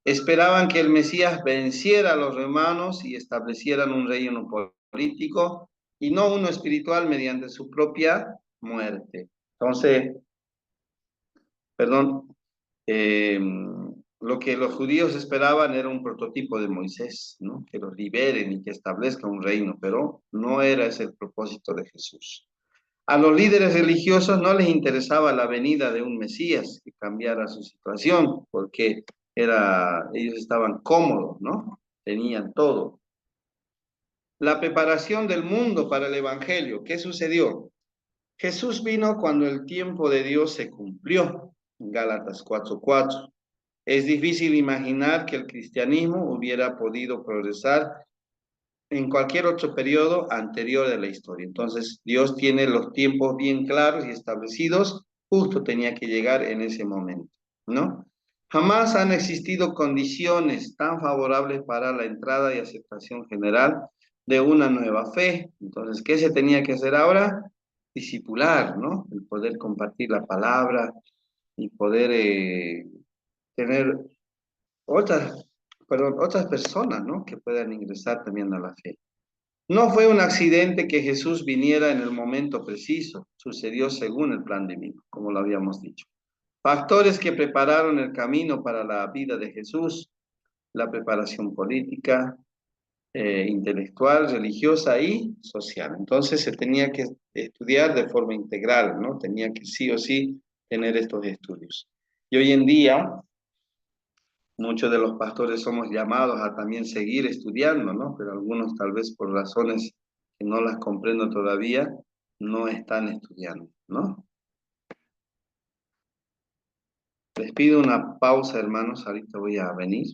Esperaban que el Mesías venciera a los romanos y establecieran un reino político y no uno espiritual mediante su propia muerte. Entonces, lo que los judíos esperaban era un prototipo de Moisés, ¿no? Que los liberen y que establezca un reino, pero no era ese el propósito de Jesús. A los líderes religiosos no les interesaba la venida de un Mesías que cambiara su situación, porque ellos estaban cómodos, ¿no? Tenían todo. La preparación del mundo para el Evangelio. ¿Qué sucedió? Jesús vino cuando el tiempo de Dios se cumplió, en Gálatas 4:4. Es difícil imaginar que el cristianismo hubiera podido progresar en cualquier otro periodo anterior de la historia. Entonces, Dios tiene los tiempos bien claros y establecidos, justo tenía que llegar en ese momento, ¿no? Jamás han existido condiciones tan favorables para la entrada y aceptación general de una nueva fe. Entonces, ¿qué se tenía que hacer ahora? Discipular, ¿no? El poder compartir la palabra y poder tener otras, otras personas, ¿no? Que puedan ingresar también a la fe. No fue un accidente que Jesús viniera en el momento preciso, sucedió según el plan divino, como lo habíamos dicho. Factores que prepararon el camino para la vida de Jesús, la preparación política, intelectual, religiosa y social. Entonces se tenía que estudiar de forma integral, ¿no? Tenía que sí o sí tener estos estudios. Y hoy en día, muchos de los pastores somos llamados a también seguir estudiando, ¿no? Pero algunos tal vez por razones que no las comprendo todavía, no están estudiando, ¿no? Les pido una pausa, hermanos, ahorita voy a venir,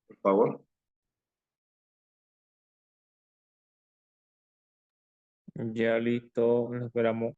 por favor. Ya listo, nos esperamos.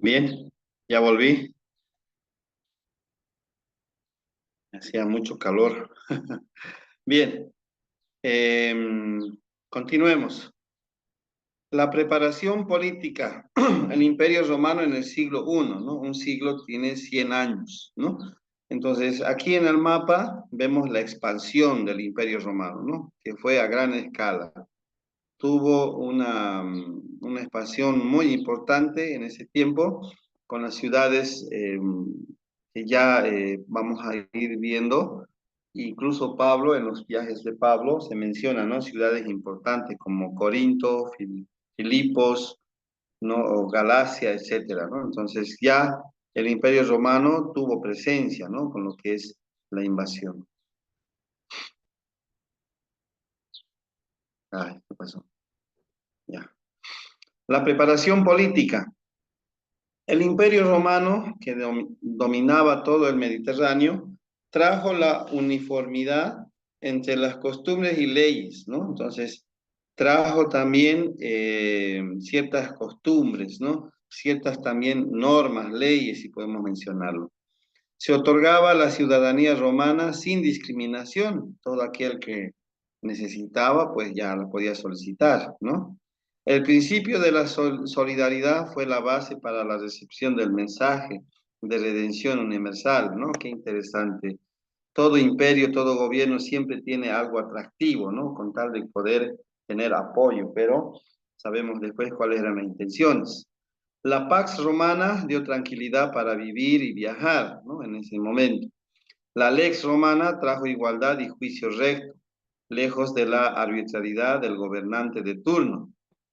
Bien, ya volví, hacía mucho calor. Bien, continuemos. La preparación política, el Imperio Romano en el siglo I, ¿no? Un siglo tiene 100 años, ¿no? Entonces, aquí en el mapa vemos la expansión del Imperio Romano, ¿no? Que fue a gran escala. Tuvo una expansión muy importante en ese tiempo, con las ciudades que ya vamos a ir viendo. Incluso Pablo, en los viajes de Pablo, se menciona, ¿no? Ciudades importantes como Corinto, Filipos, ¿no? O Galacia, etcétera, ¿no? Entonces ya el Imperio Romano tuvo presencia, ¿no? Con lo que es la invasión. Ay, ¿qué pasó? Ya. La preparación política. El Imperio Romano, que dominaba todo el Mediterráneo, trajo la uniformidad entre las costumbres y leyes, ¿no? Entonces, trajo también ciertas costumbres, ¿no? Ciertas también normas, leyes, si podemos mencionarlo. Se otorgaba la ciudadanía romana sin discriminación. Todo aquel que necesitaba, pues ya la podía solicitar, ¿no? El principio de la solidaridad fue la base para la recepción del mensaje de redención universal, ¿no? Qué interesante. Todo imperio, todo gobierno siempre tiene algo atractivo, ¿no? Con tal de poder tener apoyo, pero sabemos después cuáles eran las intenciones. La Pax Romana dio tranquilidad para vivir y viajar, ¿no? En ese momento. La Lex Romana trajo igualdad y juicio recto, lejos de la arbitrariedad del gobernante de turno.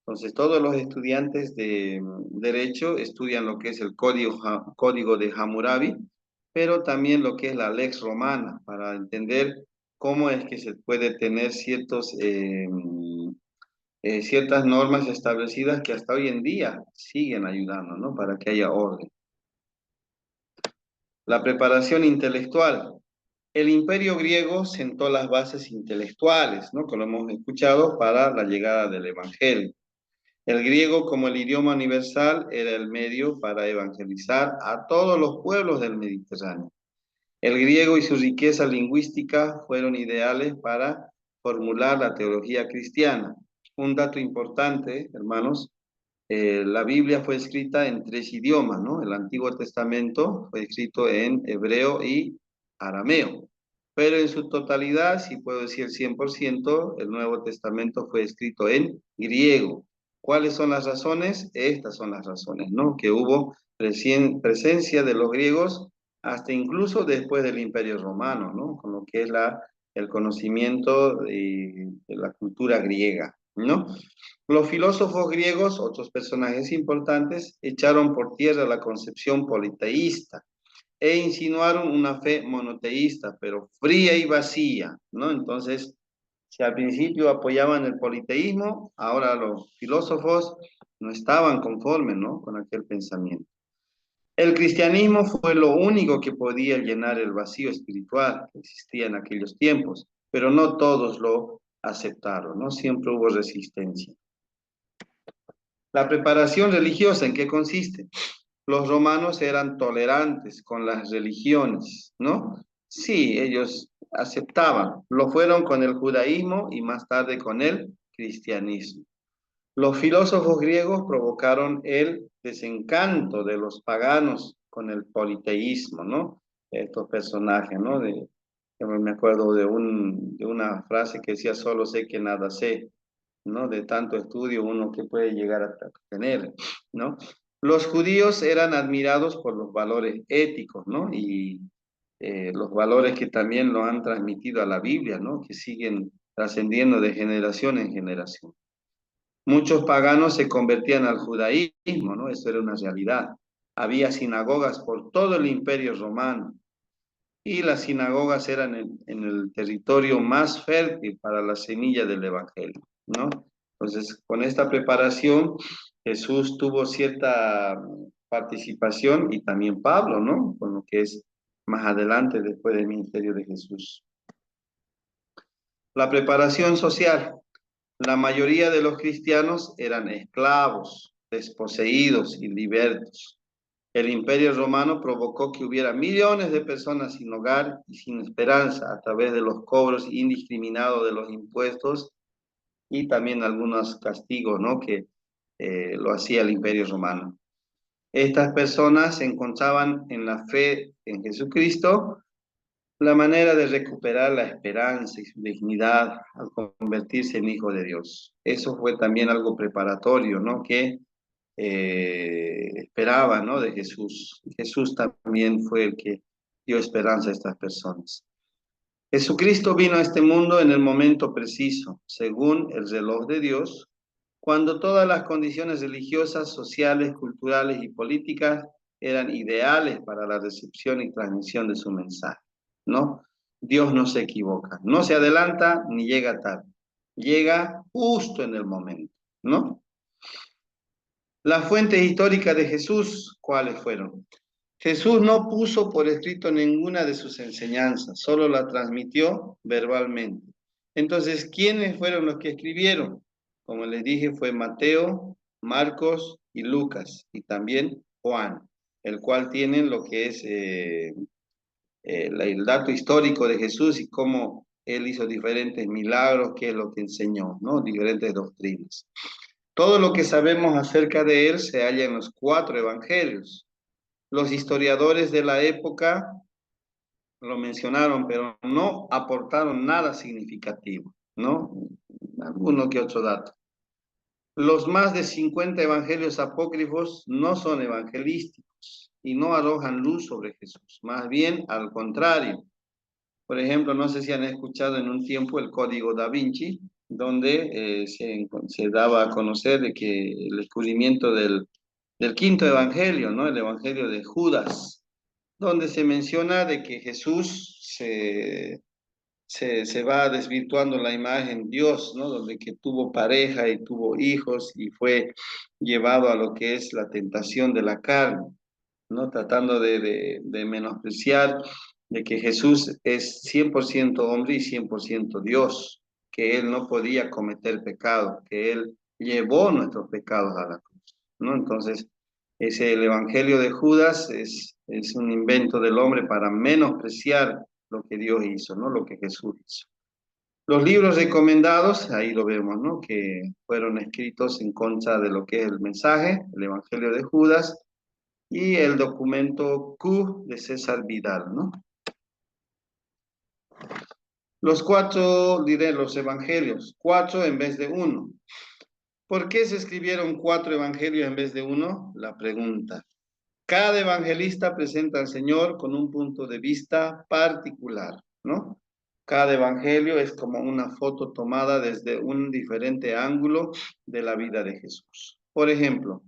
Entonces, todos los estudiantes de Derecho estudian lo que es el código de Hammurabi, pero también lo que es la Lex Romana, para entender cómo es que se puede tener ciertas normas establecidas que hasta hoy en día siguen ayudando, ¿no? Para que haya orden. La preparación intelectual. El imperio griego sentó las bases intelectuales, ¿no? Como hemos escuchado, para la llegada del evangelio. El griego, como el idioma universal, era el medio para evangelizar a todos los pueblos del Mediterráneo. El griego y su riqueza lingüística fueron ideales para formular la teología cristiana. Un dato importante, hermanos, la Biblia fue escrita en 3 idiomas, ¿no? El Antiguo Testamento fue escrito en hebreo y arameo, pero en su totalidad, si puedo decir 100%, el Nuevo Testamento fue escrito en griego. ¿Cuáles son las razones? Estas son las razones, ¿no? Que hubo presencia de los griegos hasta incluso después del Imperio Romano, ¿no? Con lo que es el conocimiento de la cultura griega, ¿no? Los filósofos griegos, otros personajes importantes, echaron por tierra la concepción politeísta e insinuaron una fe monoteísta, pero fría y vacía, ¿no? Entonces, si al principio apoyaban el politeísmo, ahora los filósofos no estaban conformes, ¿no? Con aquel pensamiento. El cristianismo fue lo único que podía llenar el vacío espiritual que existía en aquellos tiempos, pero no todos lo aceptaron, ¿no? Siempre hubo resistencia. La preparación religiosa, ¿en qué consiste? Los romanos eran tolerantes con las religiones, ¿no? Sí, ellos aceptaban. Lo fueron con el judaísmo y más tarde con el cristianismo. Los filósofos griegos provocaron el desencanto de los paganos con el politeísmo, ¿no? Estos personajes, ¿no? Yo me acuerdo de una frase que decía, solo sé que nada sé, ¿no? De tanto estudio uno que puede llegar a tener, ¿no? Los judíos eran admirados por los valores éticos, ¿no? Y los valores que también lo han transmitido a la Biblia, ¿no? Que siguen trascendiendo de generación en generación. Muchos paganos se convertían al judaísmo, ¿no? Eso era una realidad. Había sinagogas por todo el imperio romano y las sinagogas eran en el territorio más fértil para la semilla del evangelio, ¿no? Entonces, con esta preparación, Jesús tuvo cierta participación y también Pablo, ¿no? Con lo que es más adelante después del ministerio de Jesús. La preparación social. La mayoría de los cristianos eran esclavos, desposeídos y libertos. El Imperio Romano provocó que hubiera millones de personas sin hogar y sin esperanza a través de los cobros indiscriminados de los impuestos y también algunos castigos, ¿no? Que lo hacía el Imperio Romano. Estas personas se encontraban en la fe en Jesucristo la manera de recuperar la esperanza y su dignidad al convertirse en hijo de Dios. Eso fue también algo preparatorio, ¿no? Que esperaba, ¿no? De Jesús. Jesús también fue el que dio esperanza a estas personas. Jesucristo vino a este mundo en el momento preciso, según el reloj de Dios, cuando todas las condiciones religiosas, sociales, culturales y políticas eran ideales para la recepción y transmisión de su mensaje, ¿no? Dios no se equivoca, no se adelanta ni llega tarde, llega justo en el momento, ¿no? Las fuentes históricas de Jesús, ¿cuáles fueron? Jesús no puso por escrito ninguna de sus enseñanzas, solo la transmitió verbalmente. Entonces, ¿quiénes fueron los que escribieron? Como les dije, fue Mateo, Marcos y Lucas, y también Juan, el cual tienen lo que es el dato histórico de Jesús y cómo él hizo diferentes milagros, qué es lo que enseñó, ¿no? Diferentes doctrinas. Todo lo que sabemos acerca de él se halla en los 4 evangelios. Los historiadores de la época lo mencionaron, pero no aportaron nada significativo, ¿no? Alguno que otro dato. Los más de 50 evangelios apócrifos no son evangelísticos y no arrojan luz sobre Jesús, más bien al contrario. Por ejemplo, no sé si han escuchado en un tiempo el Código Da Vinci, donde se daba a conocer de que el descubrimiento del quinto evangelio, ¿no? El evangelio de Judas, donde se menciona de que Jesús se va desvirtuando la imagen Dios, ¿no? Donde que tuvo pareja y tuvo hijos y fue llevado a lo que es la tentación de la carne, ¿no? Tratando de menospreciar de que Jesús es 100% hombre y 100% Dios, que Él no podía cometer pecado, que Él llevó nuestros pecados a la cruz, ¿no? Entonces, el Evangelio de Judas es un invento del hombre para menospreciar lo que Dios hizo, ¿no? Lo que Jesús hizo. Los libros recomendados, ahí lo vemos, ¿no? Que fueron escritos en contra de lo que es el mensaje, el Evangelio de Judas, y el documento Q de César Vidal, ¿no? Los cuatro, diré, los evangelios, cuatro en vez de uno. ¿Por qué se escribieron cuatro evangelios en vez de uno? La pregunta. Cada evangelista presenta al Señor con un punto de vista particular, ¿no? Cada evangelio es como una foto tomada desde un diferente ángulo de la vida de Jesús. Por ejemplo,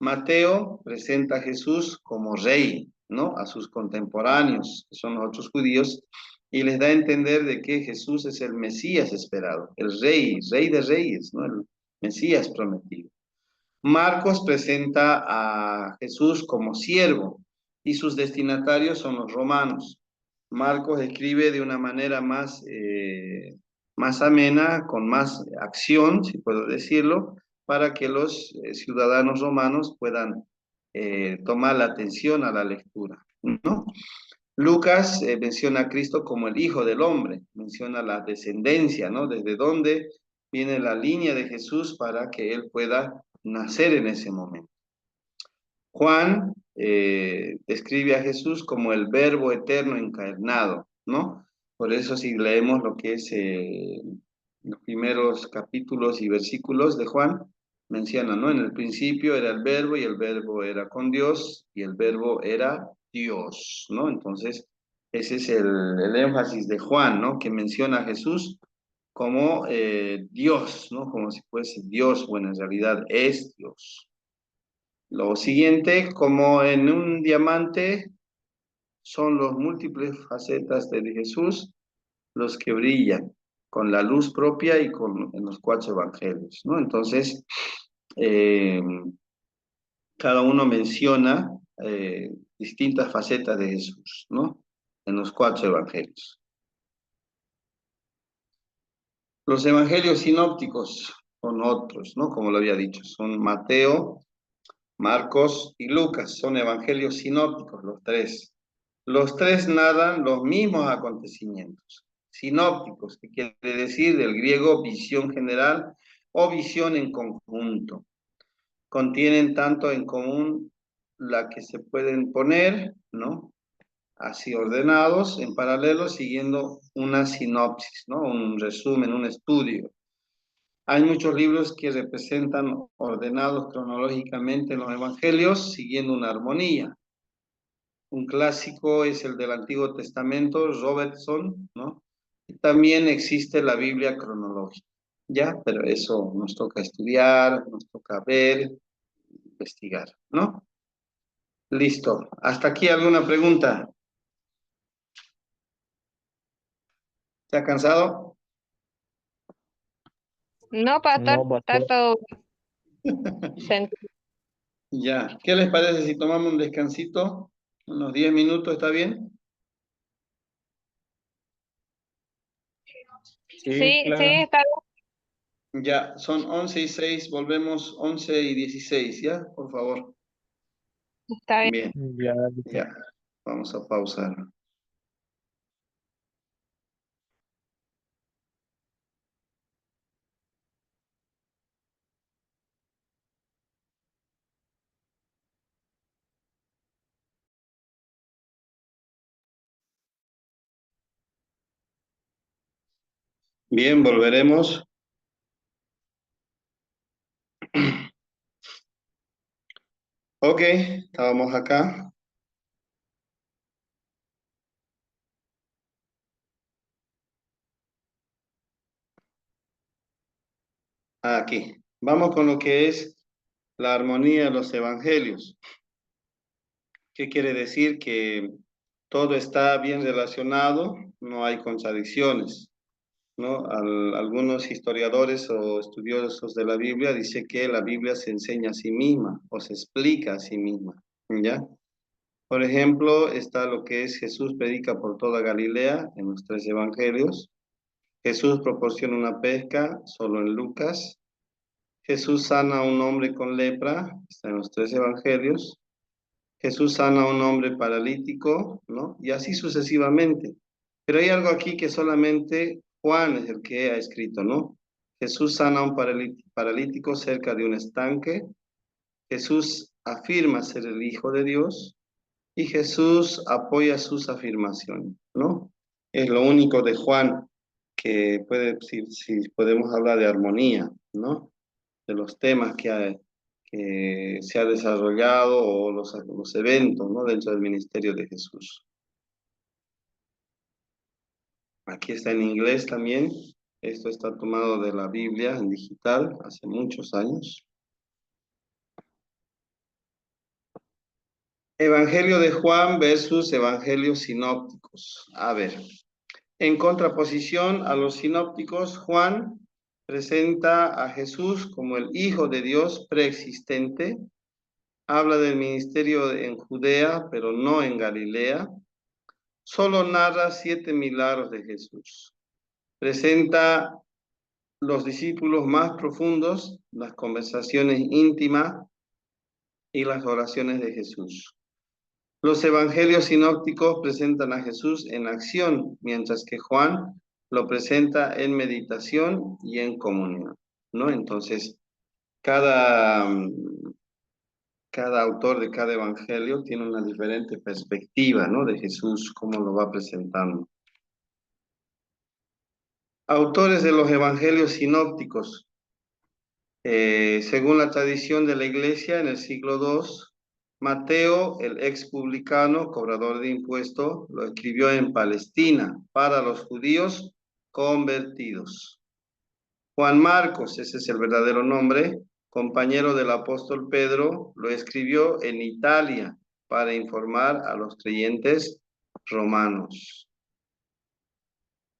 Mateo presenta a Jesús como rey, ¿no? A sus contemporáneos, que son los otros judíos, y les da a entender de que Jesús es el Mesías esperado, el rey de reyes, ¿no? El Mesías prometido. Marcos presenta a Jesús como siervo y sus destinatarios son los romanos. Marcos escribe de una manera más amena, con más acción, si puedo decirlo, para que los ciudadanos romanos puedan tomar la atención a la lectura, ¿no? Lucas menciona a Cristo como el Hijo del Hombre, menciona la descendencia, ¿no? Desde dónde viene la línea de Jesús para que Él pueda nacer en ese momento. Juan describe a Jesús como el Verbo eterno encarnado, ¿no? Por eso si leemos lo que es los primeros capítulos y versículos de Juan, menciona, ¿no? En el principio era el Verbo y el Verbo era con Dios y el Verbo era Dios, ¿no? Entonces, ese es el énfasis de Juan, ¿no? Que menciona a Jesús como Dios, ¿no? Como si fuese Dios, bueno, en realidad es Dios. Lo siguiente, como en un diamante, son los múltiples facetas de Jesús los que brillan con la luz propia y en los cuatro evangelios, ¿no? Entonces, eh, cada uno menciona distintas facetas de Jesús, ¿no? En los cuatro evangelios. Los evangelios sinópticos son otros, ¿no? Como lo había dicho, son Mateo, Marcos y Lucas, son evangelios sinópticos, los tres. Los tres narran los mismos acontecimientos. Sinópticos, que quiere decir del griego visión general o visión en conjunto. Contienen tanto en común la que se pueden poner, ¿no? Así ordenados, en paralelo, siguiendo una sinopsis, ¿no? Un resumen, un estudio. Hay muchos libros que representan ordenados cronológicamente los evangelios, siguiendo una armonía. Un clásico es el del Antiguo Testamento, Robertson, ¿no? Y también existe la Biblia cronológica, ¿ya? Pero eso nos toca estudiar, nos toca ver, investigar, ¿no? Listo. ¿Hasta aquí alguna pregunta? ¿Se ha cansado? No, pastor, No, está pastor. todo sentido. Ya. ¿Qué les parece si tomamos un descansito? Unos 10 minutos, ¿está bien? Sí, Sí, sí, claro. está Ya, son 11:06, volvemos 11:16, ¿ya? Por favor. bien, está bien. Bien, Ya, listo. ya. Vamos a pausar. Bien, volveremos. Ok, estábamos acá. Aquí. Vamos con lo que es la armonía de los evangelios. ¿Qué quiere decir? Que todo está bien relacionado, no hay contradicciones, ¿no? Algunos historiadores o estudiosos de la Biblia dicen que la Biblia se enseña a sí misma o se explica a sí misma, ¿ya? Por ejemplo, está lo que es Jesús predica por toda Galilea en los 3 evangelios. Jesús proporciona una pesca, solo en Lucas. Jesús sana a un hombre con lepra, está en los 3 evangelios. Jesús sana a un hombre paralítico, ¿no? Y así sucesivamente. Pero hay algo aquí que solamente Juan es el que ha escrito, ¿no? Jesús sana a un paralítico cerca de un estanque. Jesús afirma ser el Hijo de Dios y Jesús apoya sus afirmaciones, ¿no? Es lo único de Juan que puede, si podemos hablar de armonía, ¿no? De los temas que se ha desarrollado o los eventos, ¿no? Dentro del ministerio de Jesús. Aquí está en inglés también. Esto está tomado de la Biblia en digital hace muchos años. Evangelio de Juan versus Evangelios sinópticos. A ver, en contraposición a los sinópticos, Juan presenta a Jesús como el Hijo de Dios preexistente. Habla del ministerio en Judea, pero no en Galilea. Solo narra 7 milagros de Jesús. Presenta los discípulos más profundos, las conversaciones íntimas y las oraciones de Jesús. Los evangelios sinópticos presentan a Jesús en acción, mientras que Juan lo presenta en meditación y en comunión, ¿no? Entonces, cada autor de cada evangelio tiene una diferente perspectiva, ¿no? De Jesús, cómo lo va presentando. Autores de los evangelios sinópticos. Según la tradición de la iglesia, en el siglo II, Mateo, el ex publicano, cobrador de impuestos, lo escribió en Palestina para los judíos convertidos. Juan Marcos, ese es el verdadero nombre, compañero del apóstol Pedro, lo escribió en Italia para informar a los creyentes romanos.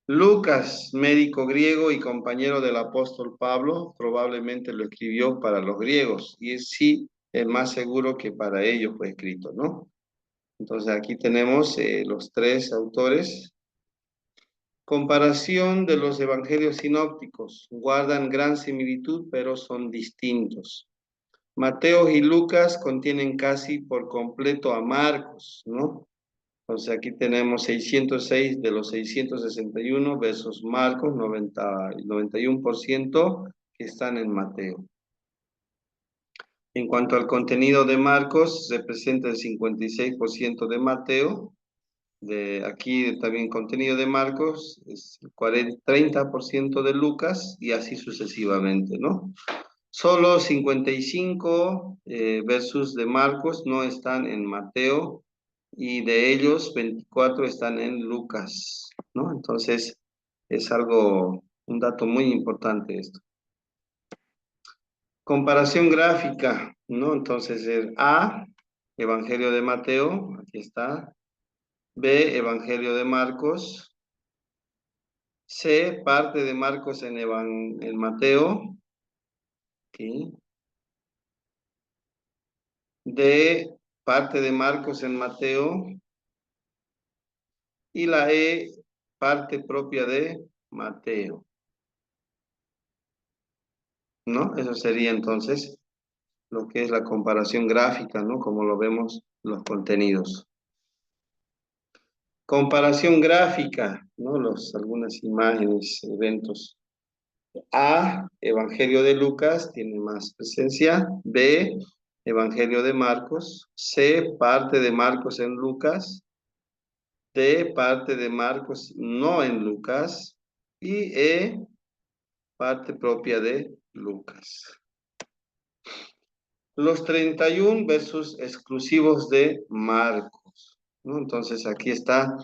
Lucas, médico griego y compañero del apóstol Pablo, probablemente lo escribió para los griegos, y sí, es más seguro que para ellos fue escrito, ¿no? Entonces aquí tenemos los 3 autores. Comparación de los evangelios sinópticos. Guardan gran similitud, pero son distintos. Mateo y Lucas contienen casi por completo a Marcos, ¿no? Entonces aquí tenemos 606 de los 661 versus Marcos, 91% que están en Mateo. En cuanto al contenido de Marcos, representa el 56% de Mateo. Aquí también contenido de Marcos, es 30% de Lucas y así sucesivamente, ¿no? Solo 55 versos de Marcos no están en Mateo y de ellos 24 están en Lucas, ¿no? Entonces es un dato muy importante esto. Comparación gráfica, ¿no? Entonces el A, Evangelio de Mateo, aquí está. B, Evangelio de Marcos. C, parte de Marcos en Mateo. Aquí. D, parte de Marcos en Mateo. Y la E, parte propia de Mateo. ¿No? Eso sería entonces lo que es la comparación gráfica, ¿no? Como lo vemos los contenidos. Comparación gráfica, ¿no? Algunas imágenes, eventos. A, Evangelio de Lucas, tiene más presencia. B, Evangelio de Marcos. C, parte de Marcos en Lucas. D, parte de Marcos no en Lucas. Y E, parte propia de Lucas. Los 31 versos exclusivos de Marcos, ¿no? Entonces aquí está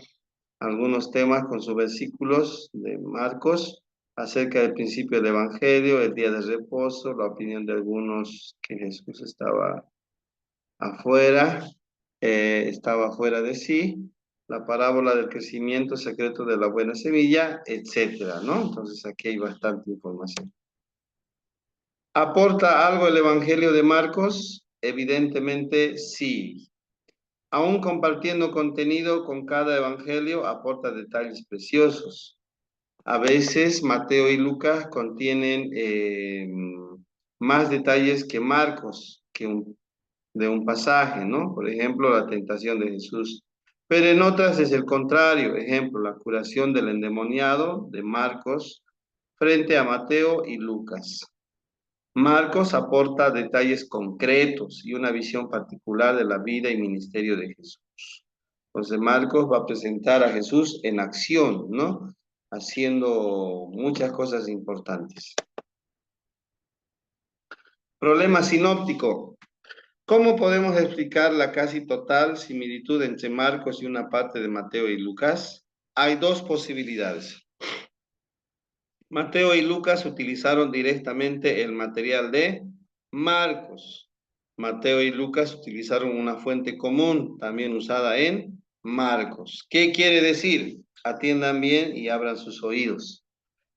algunos temas con sus versículos de Marcos. acerca del principio del Evangelio, el día de reposo, la opinión de algunos que Jesús afuera, estaba fuera de sí, la parábola del crecimiento secreto de la buena semilla, etcétera, ¿no? Entonces aquí hay bastante información. ¿Aporta algo el Evangelio de Marcos? Evidentemente sí. Aún compartiendo contenido con cada evangelio, aporta detalles preciosos. A veces Mateo y Lucas contienen más detalles que Marcos, de un pasaje, ¿no? Por ejemplo, la tentación de Jesús. Pero en otras es el contrario. Ejemplo, la curación del endemoniado de Marcos frente a Mateo y Lucas. Marcos aporta detalles concretos y una visión particular de la vida y ministerio de Jesús. Entonces Marcos va a presentar a Jesús en acción, ¿no? Haciendo muchas cosas importantes. Problema sinóptico. ¿Cómo podemos explicar la casi total similitud entre Marcos y una parte de Mateo y Lucas? Hay dos posibilidades. Mateo y Lucas utilizaron directamente el material de Marcos. Mateo y Lucas utilizaron una fuente común, también usada en Marcos. ¿Qué quiere decir? Atiendan bien y abran sus oídos.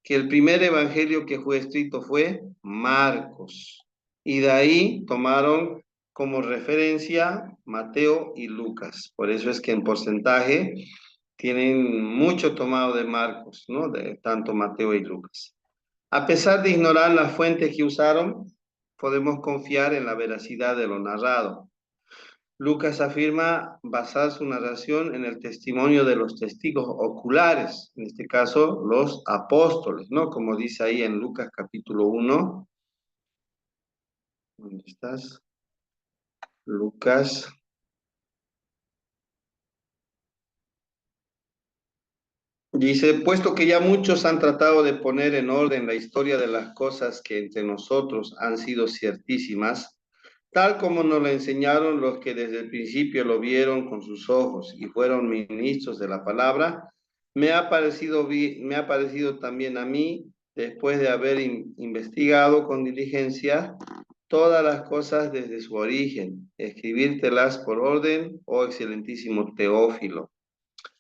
Que el primer evangelio que fue escrito fue Marcos. Y de ahí tomaron como referencia Mateo y Lucas. Por eso es que en porcentaje tienen mucho tomado de Marcos, ¿no? De tanto Mateo y Lucas. A pesar de ignorar las fuentes que usaron, podemos confiar en la veracidad de lo narrado. Lucas afirma basar su narración en el testimonio de los testigos oculares, en este caso los apóstoles, ¿no? Como dice ahí en Lucas capítulo 1. ¿Dónde estás? Lucas. Dice, puesto que ya muchos han tratado de poner en orden la historia de las cosas que entre nosotros han sido ciertísimas, tal como nos lo enseñaron los que desde el principio lo vieron con sus ojos y fueron ministros de la palabra, me ha parecido también a mí, después de haber investigado con diligencia todas las cosas desde su origen, escribírtelas por orden, oh excelentísimo Teófilo,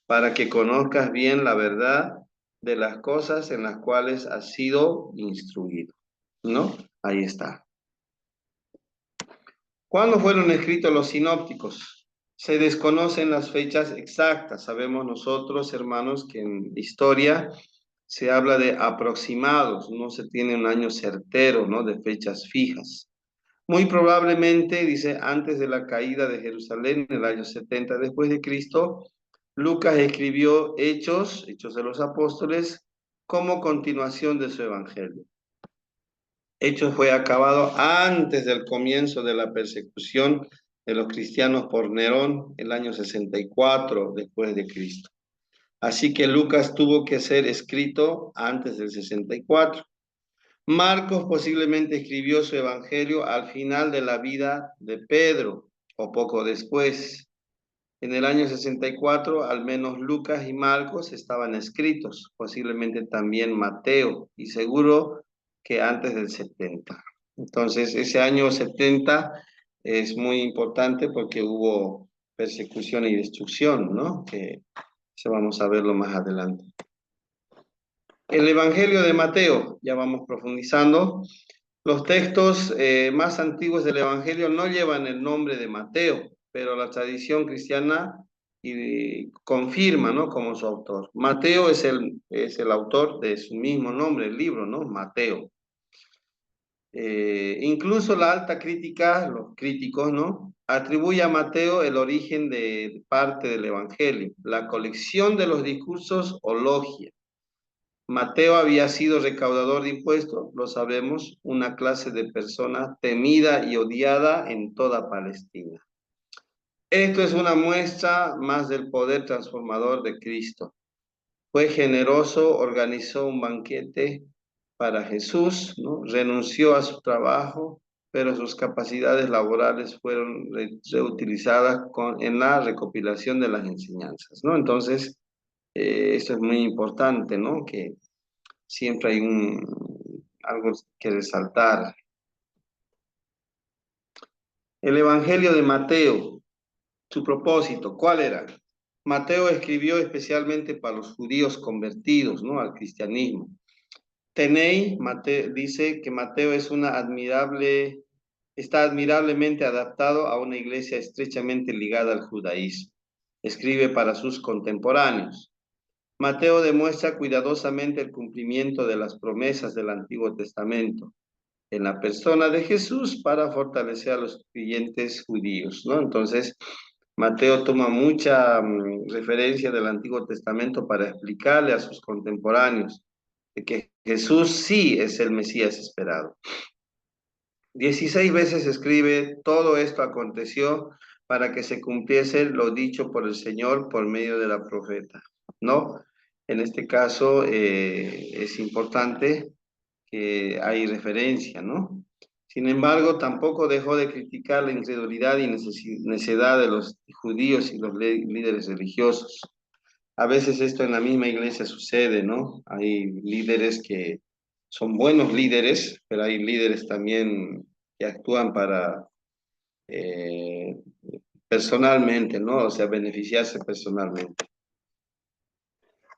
para que conozcas bien la verdad de las cosas en las cuales has sido instruido, ¿no? Ahí está. ¿Cuándo fueron escritos los sinópticos? Se desconocen las fechas exactas. Sabemos nosotros, hermanos, que en historia se habla de aproximados, no se tiene un año certero, ¿no? De fechas fijas. Muy probablemente, dice, antes de la caída de Jerusalén, en el año 70 después de Cristo, Lucas escribió Hechos de los Apóstoles, como continuación de su evangelio. Hechos fue acabado antes del comienzo de la persecución de los cristianos por Nerón, el año 64 después de Cristo. Así que Lucas tuvo que ser escrito antes del 64. Marcos posiblemente escribió su evangelio al final de la vida de Pedro o poco después. En el año 64, al menos Lucas y Marcos estaban escritos, posiblemente también Mateo, y seguro que antes del 70. Entonces, ese año 70 es muy importante porque hubo persecución y destrucción, ¿no? Que eso vamos a verlo más adelante. El Evangelio de Mateo, ya vamos profundizando. Los textos más antiguos del Evangelio no llevan el nombre de Mateo, pero la tradición cristiana confirma, ¿no? Como su autor. Mateo es el autor de su mismo nombre, el libro, ¿no? Mateo. Incluso la alta crítica, los críticos, ¿no? Atribuye a Mateo el origen de parte del Evangelio, la colección de los discursos o logia. Mateo había sido recaudador de impuestos, lo sabemos, una clase de persona temida y odiada en toda Palestina. Esto es una muestra más del poder transformador de Cristo. Fue generoso, organizó un banquete para Jesús, ¿no? Renunció a su trabajo, pero sus capacidades laborales fueron reutilizadas en la recopilación de las enseñanzas, ¿no? Entonces, esto es muy importante, ¿no? Que siempre hay algo que resaltar. El Evangelio de Mateo, su propósito, ¿cuál era? Mateo escribió especialmente para los judíos convertidos, ¿no?, al cristianismo. Tenei, dice que Mateo es está admirablemente adaptado a una iglesia estrechamente ligada al judaísmo. Escribe para sus contemporáneos. Mateo demuestra cuidadosamente el cumplimiento de las promesas del Antiguo Testamento en la persona de Jesús para fortalecer a los creyentes judíos, ¿no? Entonces, Mateo toma mucha referencia del Antiguo Testamento para explicarle a sus contemporáneos de que Jesús sí es el Mesías esperado. 16 veces escribe: todo esto aconteció para que se cumpliese lo dicho por el Señor por medio de la profeta, ¿no? En este caso es importante que hay referencia, ¿no? Sin embargo, tampoco dejó de criticar la incredulidad y necedad de los judíos y los líderes religiosos. A veces esto en la misma iglesia sucede, ¿no? Hay líderes que son buenos líderes, pero hay líderes también que actúan para personalmente, ¿no? O sea, beneficiarse personalmente.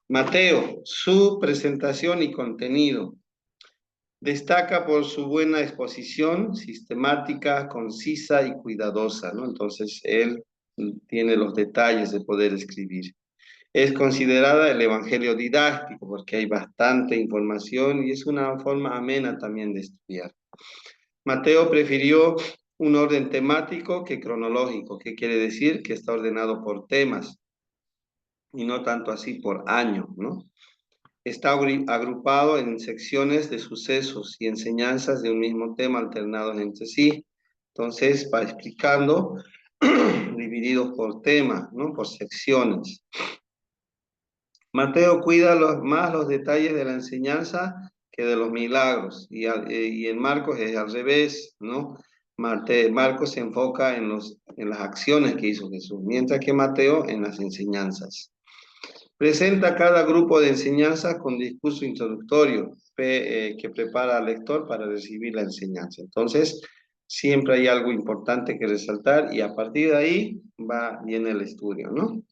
Mateo, su presentación y contenido. Destaca por su buena exposición, sistemática, concisa y cuidadosa, ¿no? Entonces, él tiene los detalles de poder escribir. Es considerada el evangelio didáctico porque hay bastante información y es una forma amena también de estudiar. Mateo prefirió un orden temático que cronológico. ¿Qué quiere decir? Que está ordenado por temas y no tanto así por año, ¿no? Está agrupado en secciones de sucesos y enseñanzas de un mismo tema alternados entre sí. Entonces, va explicando, divididos por temas, ¿no? Por secciones. Mateo cuida más los detalles de la enseñanza que de los milagros, y en Marcos es al revés, ¿no? Marcos se enfoca en las acciones que hizo Jesús, mientras que Mateo en las enseñanzas. Presenta cada grupo de enseñanza con discurso introductorio que prepara al lector para recibir la enseñanza. Entonces, siempre hay algo importante que resaltar y a partir de ahí viene el estudio, ¿no?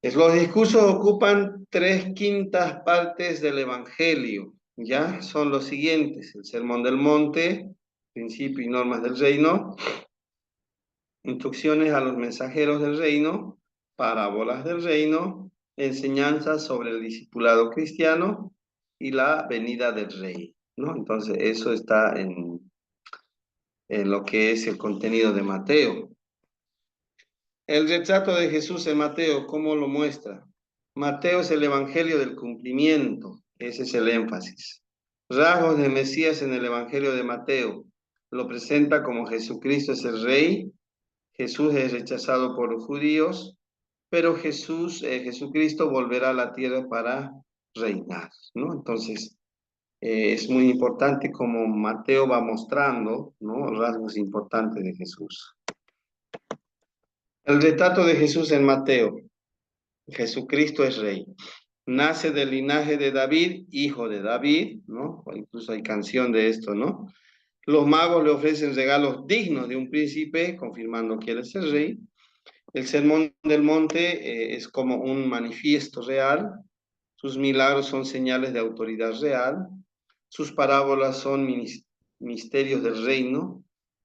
Los discursos ocupan 3/5 partes del Evangelio, ¿ya? Son los siguientes: el Sermón del Monte, principio y normas del reino, instrucciones a los mensajeros del reino, parábolas del reino, enseñanzas sobre el discipulado cristiano y la venida del rey, ¿no? Entonces, eso está en lo que es el contenido de Mateo. El retrato de Jesús en Mateo, ¿cómo lo muestra? Mateo es el evangelio del cumplimiento, ese es el énfasis. Rasgos de Mesías en el evangelio de Mateo. Lo presenta como Jesucristo es el rey, Jesús es rechazado por los judíos, pero Jesucristo volverá a la tierra para reinar, ¿no? Entonces, es muy importante como Mateo va mostrando, ¿no?, rasgos importantes de Jesús. El retrato de Jesús en Mateo. Jesucristo es rey. Nace del linaje de David, hijo de David, ¿no? Incluso hay canción de esto, ¿no? Los magos le ofrecen regalos dignos de un príncipe, confirmando que él es el rey. El Sermón del Monte es como un manifiesto real. Sus milagros son señales de autoridad real. Sus parábolas son misterios del reino.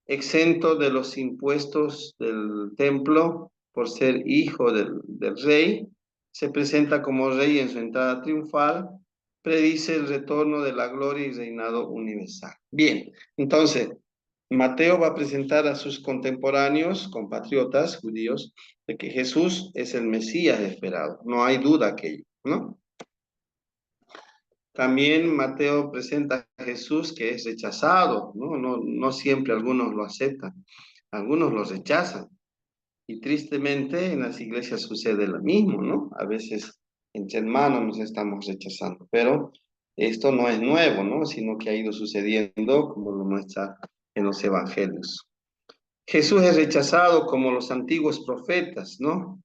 Exento de los impuestos del templo por ser hijo del rey, se presenta como rey en su entrada triunfal, predice el retorno de la gloria y reinado universal. Bien, entonces, Mateo va a presentar a sus contemporáneos, compatriotas judíos, de que Jesús es el Mesías esperado. No hay duda aquello, ¿no? También Mateo presenta a Jesús que es rechazado, ¿no? No siempre algunos lo aceptan, algunos lo rechazan. Y tristemente en las iglesias sucede lo mismo, ¿no? A veces entre hermanos nos estamos rechazando, pero esto no es nuevo, ¿no? Sino que ha ido sucediendo como lo muestra en los evangelios. Jesús es rechazado como los antiguos profetas, ¿no?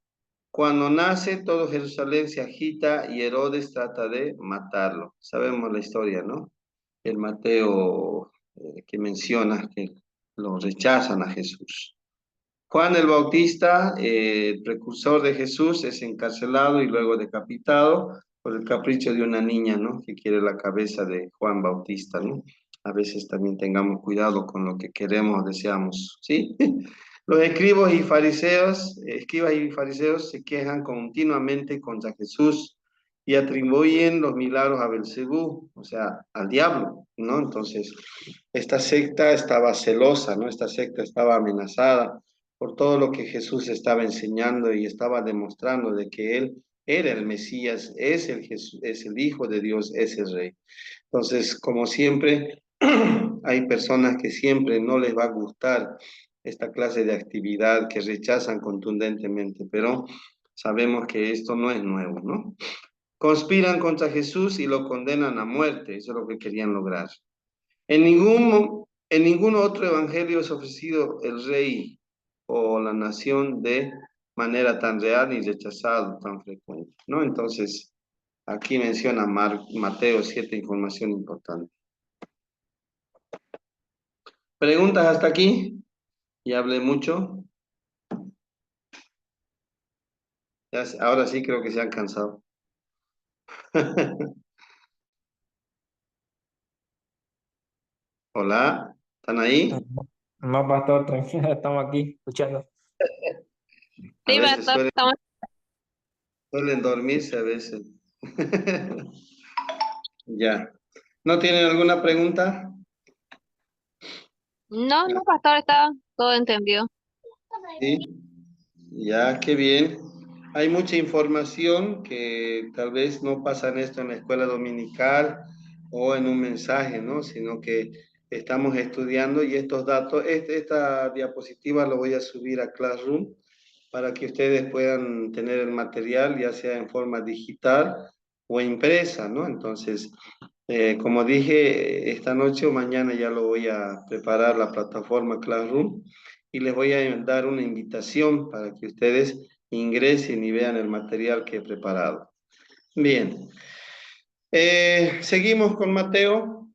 Cuando nace, todo Jerusalén se agita y Herodes trata de matarlo. Sabemos la historia, ¿no? El Mateo que menciona que lo rechazan a Jesús. Juan el Bautista, el precursor de Jesús, es encarcelado y luego decapitado por el capricho de una niña, ¿no? Que quiere la cabeza de Juan Bautista, ¿no? A veces también tengamos cuidado con lo que queremos o deseamos, ¿sí? Los escribas y fariseos se quejan continuamente contra Jesús y atribuyen los milagros a Belcebú, o sea, al diablo, ¿no? Entonces, esta secta estaba celosa, ¿no? Esta secta estaba amenazada por todo lo que Jesús estaba enseñando y estaba demostrando de que él era el Mesías, es el Hijo de Dios, es el Rey. Entonces, como siempre, hay personas que siempre no les va a gustar esta clase de actividad que rechazan contundentemente, pero sabemos que esto no es nuevo, ¿no? Conspiran contra Jesús y lo condenan a muerte, eso es lo que querían lograr. En ningún otro evangelio es ofrecido el rey o la nación de manera tan real y rechazado tan frecuente, ¿no? Entonces, aquí menciona Mateo 7, información importante. ¿Preguntas hasta aquí? Ya hablé mucho. Ahora sí creo que se han cansado. Hola, ¿están ahí? No, pastor, tranquilo, estamos aquí escuchando. A Sí, veces pastor, estamos... suelen dormirse, a veces. Ya. ¿No tienen alguna pregunta? No, no, pastor, está todo entendido. Sí. Ya, qué bien. Hay mucha información que tal vez no pasan esto en la escuela dominical o en un mensaje, ¿no? Sino que estamos estudiando y estos datos, esta diapositiva lo voy a subir a Classroom para que ustedes puedan tener el material, ya sea en forma digital o impresa, ¿no? Entonces, como dije, esta noche o mañana ya lo voy a preparar la plataforma Classroom y les voy a dar una invitación para que ustedes ingresen y vean el material que he preparado. Bien, seguimos con Mateo.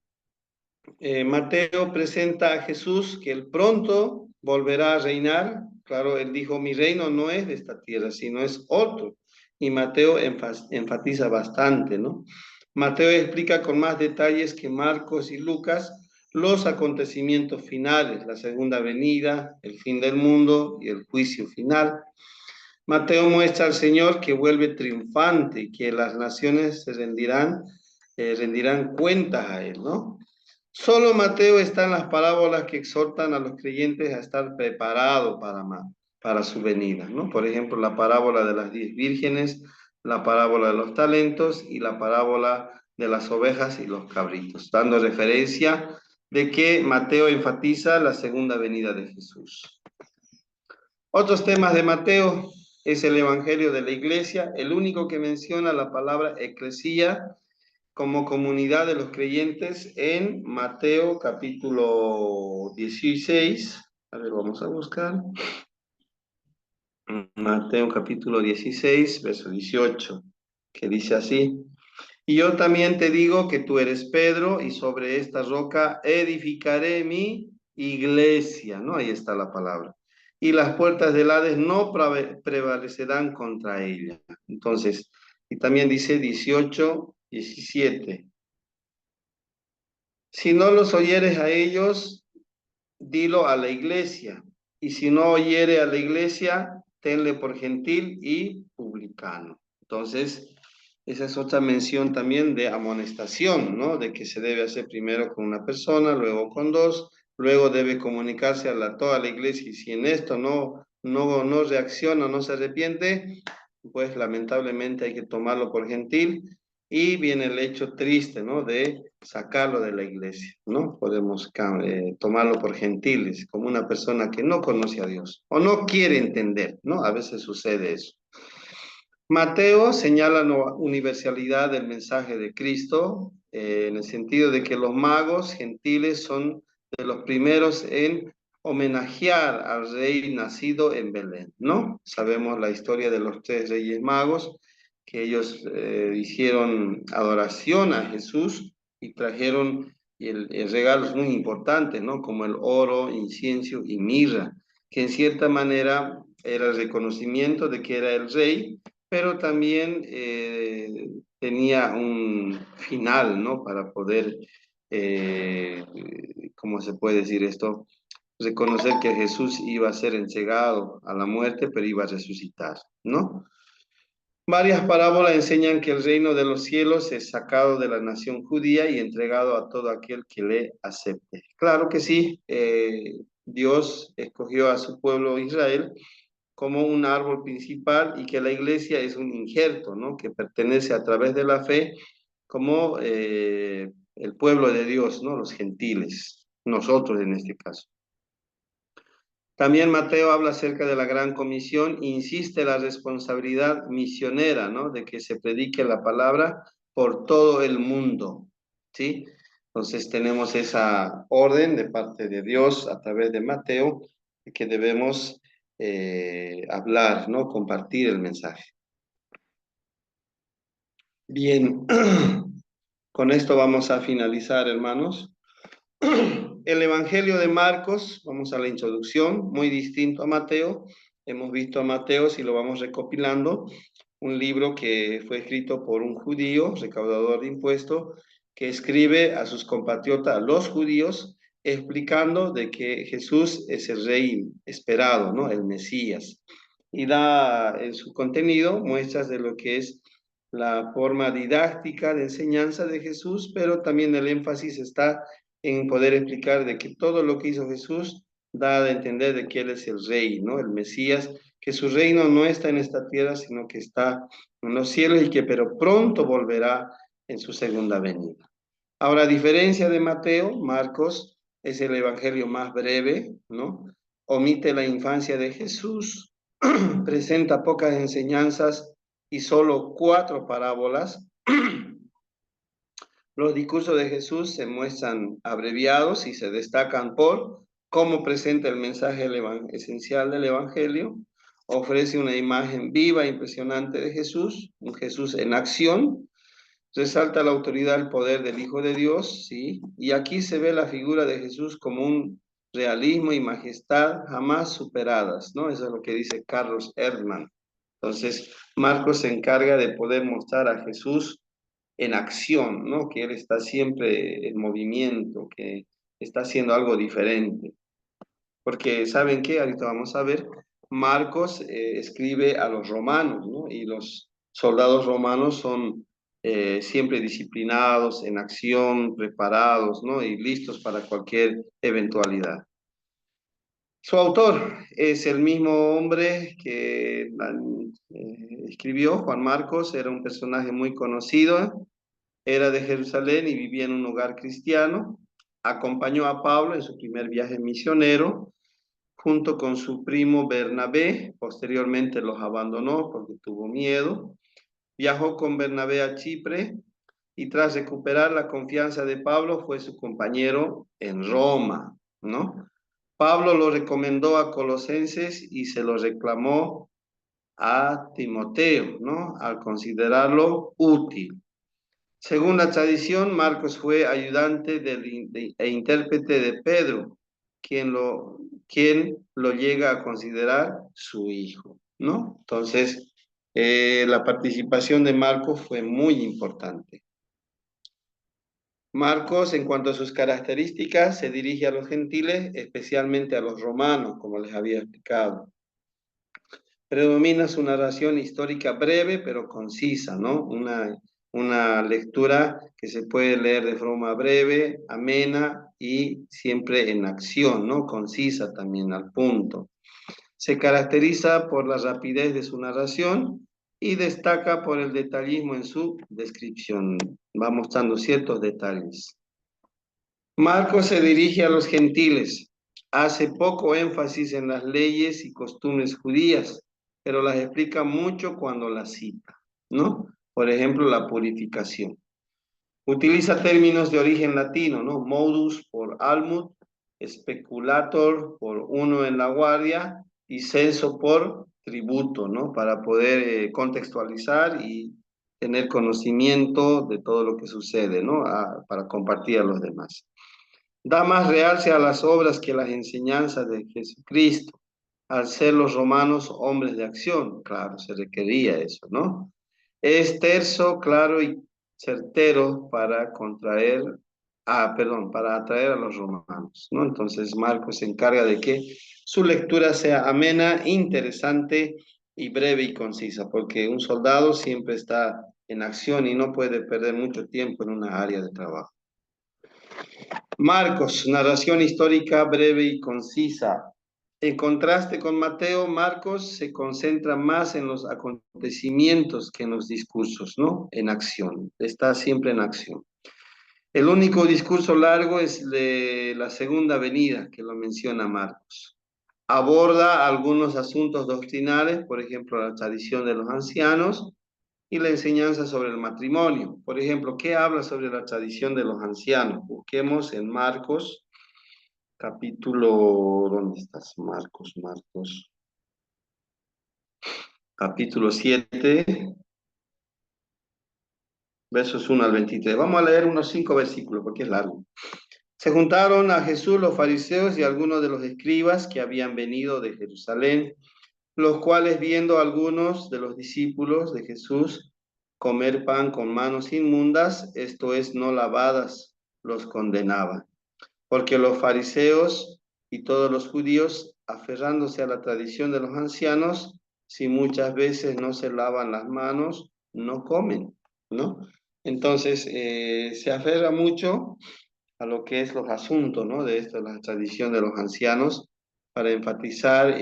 Mateo presenta a Jesús que él pronto volverá a reinar. Claro, él dijo, mi reino no es de esta tierra, sino es otro. Y Mateo enfatiza bastante, ¿no? Mateo explica con más detalles que Marcos y Lucas los acontecimientos finales, la segunda venida, el fin del mundo y el juicio final. Mateo muestra al Señor que vuelve triunfante y que las naciones se rendirán cuentas a él, ¿no? Solo Mateo está en las parábolas que exhortan a los creyentes a estar preparados para su venida, ¿no? Por ejemplo, la parábola de las 10 vírgenes, la parábola de los talentos y la parábola de las ovejas y los cabritos, dando referencia de que Mateo enfatiza la segunda venida de Jesús. Otros temas de Mateo es el Evangelio de la Iglesia, el único que menciona la palabra eclesía como comunidad de los creyentes en Mateo capítulo 16. A ver, vamos a buscar. Mateo capítulo 16, verso 18, que dice así. Y yo también te digo que tú eres Pedro y sobre esta roca edificaré mi iglesia, ¿no? Ahí está la palabra. Y las puertas del Hades no prevalecerán contra ella. Entonces, y también dice 18, 17. Si no los oyeres a ellos, dilo a la iglesia. Y si no oyere a la iglesia, tenle por gentil y publicano. Entonces, esa es otra mención también de amonestación, ¿no? De que se debe hacer primero con una persona, luego con dos, luego debe comunicarse a toda la iglesia. Y si en esto no reacciona, no se arrepiente, pues lamentablemente hay que tomarlo por gentil. Y viene el hecho triste, ¿no? De sacarlo de la iglesia, ¿no? Podemos tomarlo por gentiles, como una persona que no conoce a Dios o no quiere entender, ¿no? A veces sucede eso. Mateo señala la universalidad del mensaje de Cristo, en el sentido de que los magos gentiles son de los primeros en homenajear al rey nacido en Belén, ¿no? Sabemos la historia de los 3 reyes magos, que ellos hicieron adoración a Jesús y trajeron regalos muy importantes, ¿no? Como el oro, incienso y mirra, que en cierta manera era el reconocimiento de que era el rey, pero también tenía un final, ¿no? Para poder, ¿cómo se puede decir esto? Reconocer que Jesús iba a ser entregado a la muerte, pero iba a resucitar, ¿no? Varias parábolas enseñan que el reino de los cielos es sacado de la nación judía y entregado a todo aquel que le acepte. Claro que sí, Dios escogió a su pueblo Israel como un árbol principal y que la iglesia es un injerto, ¿no? Que pertenece a través de la fe como el pueblo de Dios, ¿no? Los gentiles, nosotros en este caso. También Mateo habla acerca de la gran comisión, insiste en la responsabilidad misionera, ¿no? De que se predique la palabra por todo el mundo, ¿sí? Entonces tenemos esa orden de parte de Dios a través de Mateo, de que debemos hablar, ¿no? Compartir el mensaje. Bien, con esto vamos a finalizar, hermanos. El Evangelio de Marcos, vamos a la introducción, muy distinto a Mateo. Hemos visto a Mateo, si lo vamos recopilando, un libro que fue escrito por un judío, recaudador de impuestos, que escribe a sus compatriotas, los judíos, explicando de que Jesús es el rey esperado, ¿no? El Mesías. Y da en su contenido muestras de lo que es la forma didáctica de enseñanza de Jesús, pero también el énfasis está en poder explicar de que todo lo que hizo Jesús da a entender de que Él es el rey, ¿no? El Mesías, que su reino no está en esta tierra, sino que está en los cielos y que pero pronto volverá en su segunda venida. Ahora, a diferencia de Mateo, Marcos es el evangelio más breve, ¿no? Omite la infancia de Jesús, presenta pocas enseñanzas y solo 4 parábolas. Los discursos de Jesús se muestran abreviados y se destacan por cómo presenta el mensaje esencial del Evangelio, ofrece una imagen viva e impresionante de Jesús, un Jesús en acción, resalta la autoridad y el poder del Hijo de Dios, ¿sí? Y aquí se ve la figura de Jesús como un realismo y majestad jamás superadas, ¿no? Eso es lo que dice Carlos Erdmann. Entonces, Marcos se encarga de poder mostrar a Jesús en acción, ¿no? Que Él está siempre en movimiento, que está haciendo algo diferente. Porque, ¿saben qué? Ahorita vamos a ver, Marcos escribe a los romanos, ¿no? Y los soldados romanos son siempre disciplinados, en acción, preparados, ¿no? Y listos para cualquier eventualidad. Su autor es el mismo hombre que escribió, Juan Marcos, era un personaje muy conocido, era de Jerusalén y vivía en un hogar cristiano. Acompañó a Pablo en su primer viaje misionero, junto con su primo Bernabé. Posteriormente los abandonó porque tuvo miedo. Viajó con Bernabé a Chipre y tras recuperar la confianza de Pablo fue su compañero en Roma, ¿no? Pablo lo recomendó a Colosenses y se lo reclamó a Timoteo, ¿no? Al considerarlo útil. Según la tradición, Marcos fue ayudante e intérprete de Pedro, quien lo llega a considerar su hijo, ¿no? Entonces, la participación de Marcos fue muy importante. Marcos, en cuanto a sus características, se dirige a los gentiles, especialmente a los romanos, como les había explicado. Predomina su narración histórica breve, pero concisa, ¿no? Una lectura que se puede leer de forma breve, amena y siempre en acción, ¿no? Concisa también, al punto. Se caracteriza por la rapidez de su narración y destaca por el detallismo en su descripción. Va mostrando ciertos detalles. Marcos se dirige a los gentiles. Hace poco énfasis en las leyes y costumbres judías, pero las explica mucho cuando las cita, ¿no? Por ejemplo, la purificación. Utiliza términos de origen latino, ¿no? Modus por almud, speculator por uno en la guardia y censo por tributo, ¿no? Para poder contextualizar y tener conocimiento de todo lo que sucede, ¿no? Para compartir a los demás. Da más realce a las obras que las enseñanzas de Jesucristo, al ser los romanos hombres de acción. Claro, se requería eso, ¿no? Es terso, claro y certero para para atraer a los romanos, ¿no? Entonces Marcos se encarga de que su lectura sea amena, interesante y breve y concisa, porque un soldado siempre está en acción y no puede perder mucho tiempo en una área de trabajo. Marcos, narración histórica breve y concisa. En contraste con Mateo, Marcos se concentra más en los acontecimientos que en los discursos, ¿no? En acción, está siempre en acción. El único discurso largo es de la segunda venida, que lo menciona Marcos. Aborda algunos asuntos doctrinales, por ejemplo, la tradición de los ancianos y la enseñanza sobre el matrimonio. Por ejemplo, ¿qué habla sobre la tradición de los ancianos? Busquemos en Marcos, capítulo, ¿dónde estás? Marcos, capítulo 7, versos 1 al 23. Vamos a leer unos 5 versículos porque es largo. Se juntaron a Jesús los fariseos y algunos de los escribas que habían venido de Jerusalén, los cuales viendo a algunos de los discípulos de Jesús comer pan con manos inmundas, esto es, no lavadas, los condenaban. Porque los fariseos y todos los judíos, aferrándose a la tradición de los ancianos, si muchas veces no se lavan las manos, no comen, ¿no? Entonces, se aferra mucho a lo que es los asuntos, ¿no? De esto, la tradición de los ancianos, para enfatizar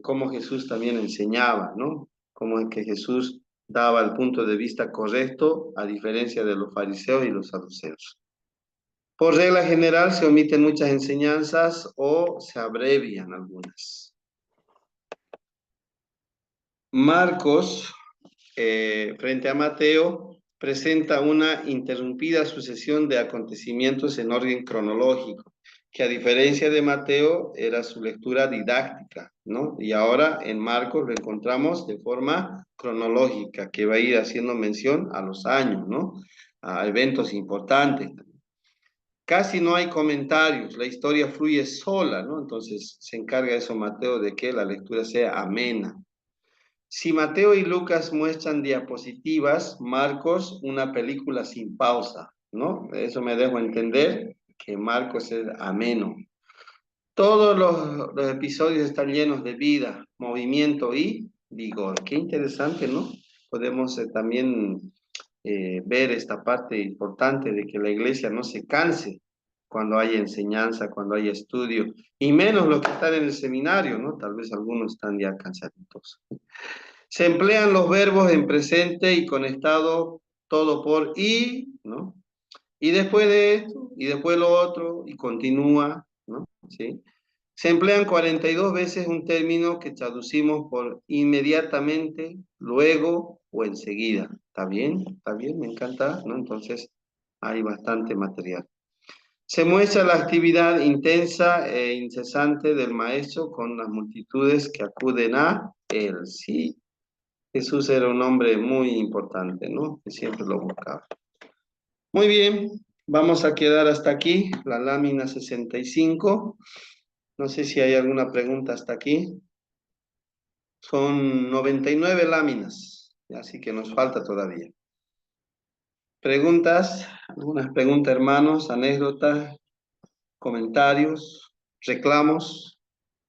cómo Jesús también enseñaba, ¿no? Cómo es que Jesús daba el punto de vista correcto, a diferencia de los fariseos y los saduceos. Por regla general se omiten muchas enseñanzas o se abrevian algunas. Marcos, frente a Mateo, presenta una interrumpida sucesión de acontecimientos en orden cronológico, que a diferencia de Mateo era su lectura didáctica, ¿no? Y ahora en Marcos lo encontramos de forma cronológica, que va a ir haciendo mención a los años, ¿no? A eventos importantes. Casi no hay comentarios, la historia fluye sola, ¿no? Entonces se encarga eso Mateo de que la lectura sea amena. Si Mateo y Lucas muestran diapositivas, Marcos una película sin pausa, ¿no? Eso me dejo entender que Marcos es ameno. Todos los episodios están llenos de vida, movimiento y vigor. Qué interesante, ¿no? Podemos también ver esta parte importante de que la iglesia no se canse cuando hay enseñanza, cuando hay estudio, y menos los que están en el seminario, ¿no? Tal vez algunos están ya cansaditos. Se emplean los verbos en presente y con estado todo por y, ¿no? Y después de esto, y después lo otro, y continúa, ¿no? ¿Sí? Se emplean 42 veces un término que traducimos por inmediatamente, luego o enseguida. ¿Está bien? ¿Está bien? Me encanta, ¿no? Entonces hay bastante material. Se muestra la actividad intensa e incesante del maestro con las multitudes que acuden a él. Sí, Jesús era un hombre muy importante, ¿no? Que siempre lo buscaba. Muy bien, vamos a quedar hasta aquí, la lámina 65. No sé si hay alguna pregunta hasta aquí. Son 99 láminas, así que nos falta todavía. ¿Preguntas? ¿Algunas preguntas, hermanos? ¿Anécdotas? ¿Comentarios? ¿Reclamos?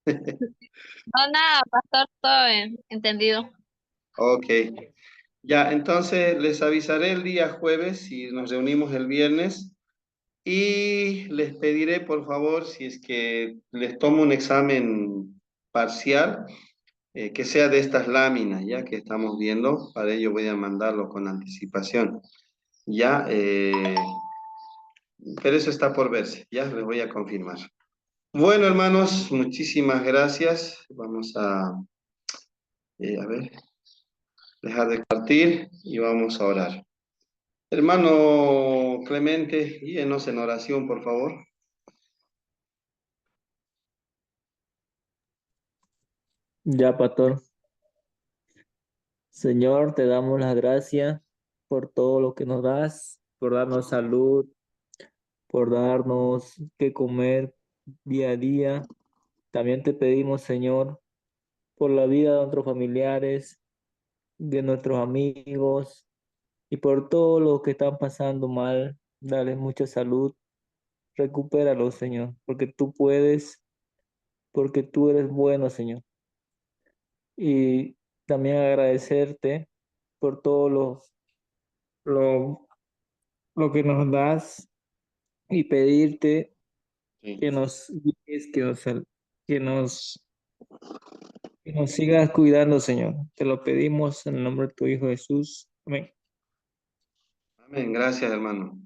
No, nada, pastor, todo bien, entendido. Ok. Ya, entonces les avisaré el día jueves si nos reunimos el viernes y les pediré, por favor, si es que les tomo un examen parcial, que sea de estas láminas, ya que estamos viendo. Para ello voy a mandarlo con anticipación. Ya, pero eso está por verse, ya les voy a confirmar. Bueno, hermanos, muchísimas gracias. Vamos a ver, dejar de partir y vamos a orar. Hermano Clemente, guíenos en oración, por favor. Ya, pastor. Señor, te damos las gracias por todo lo que nos das, por darnos salud, por darnos que comer día a día. También te pedimos, Señor, por la vida de nuestros familiares, de nuestros amigos y por todos los que están pasando mal. Dale mucha salud, recupéralos, Señor, porque tú puedes, porque tú eres bueno, Señor. Y también agradecerte por todo lo, lo que nos das y pedirte Sí. que nos guíes, que nos, que nos sigas cuidando, Señor. Te lo pedimos en el nombre de tu Hijo Jesús. Amén. Amén. Gracias, hermano.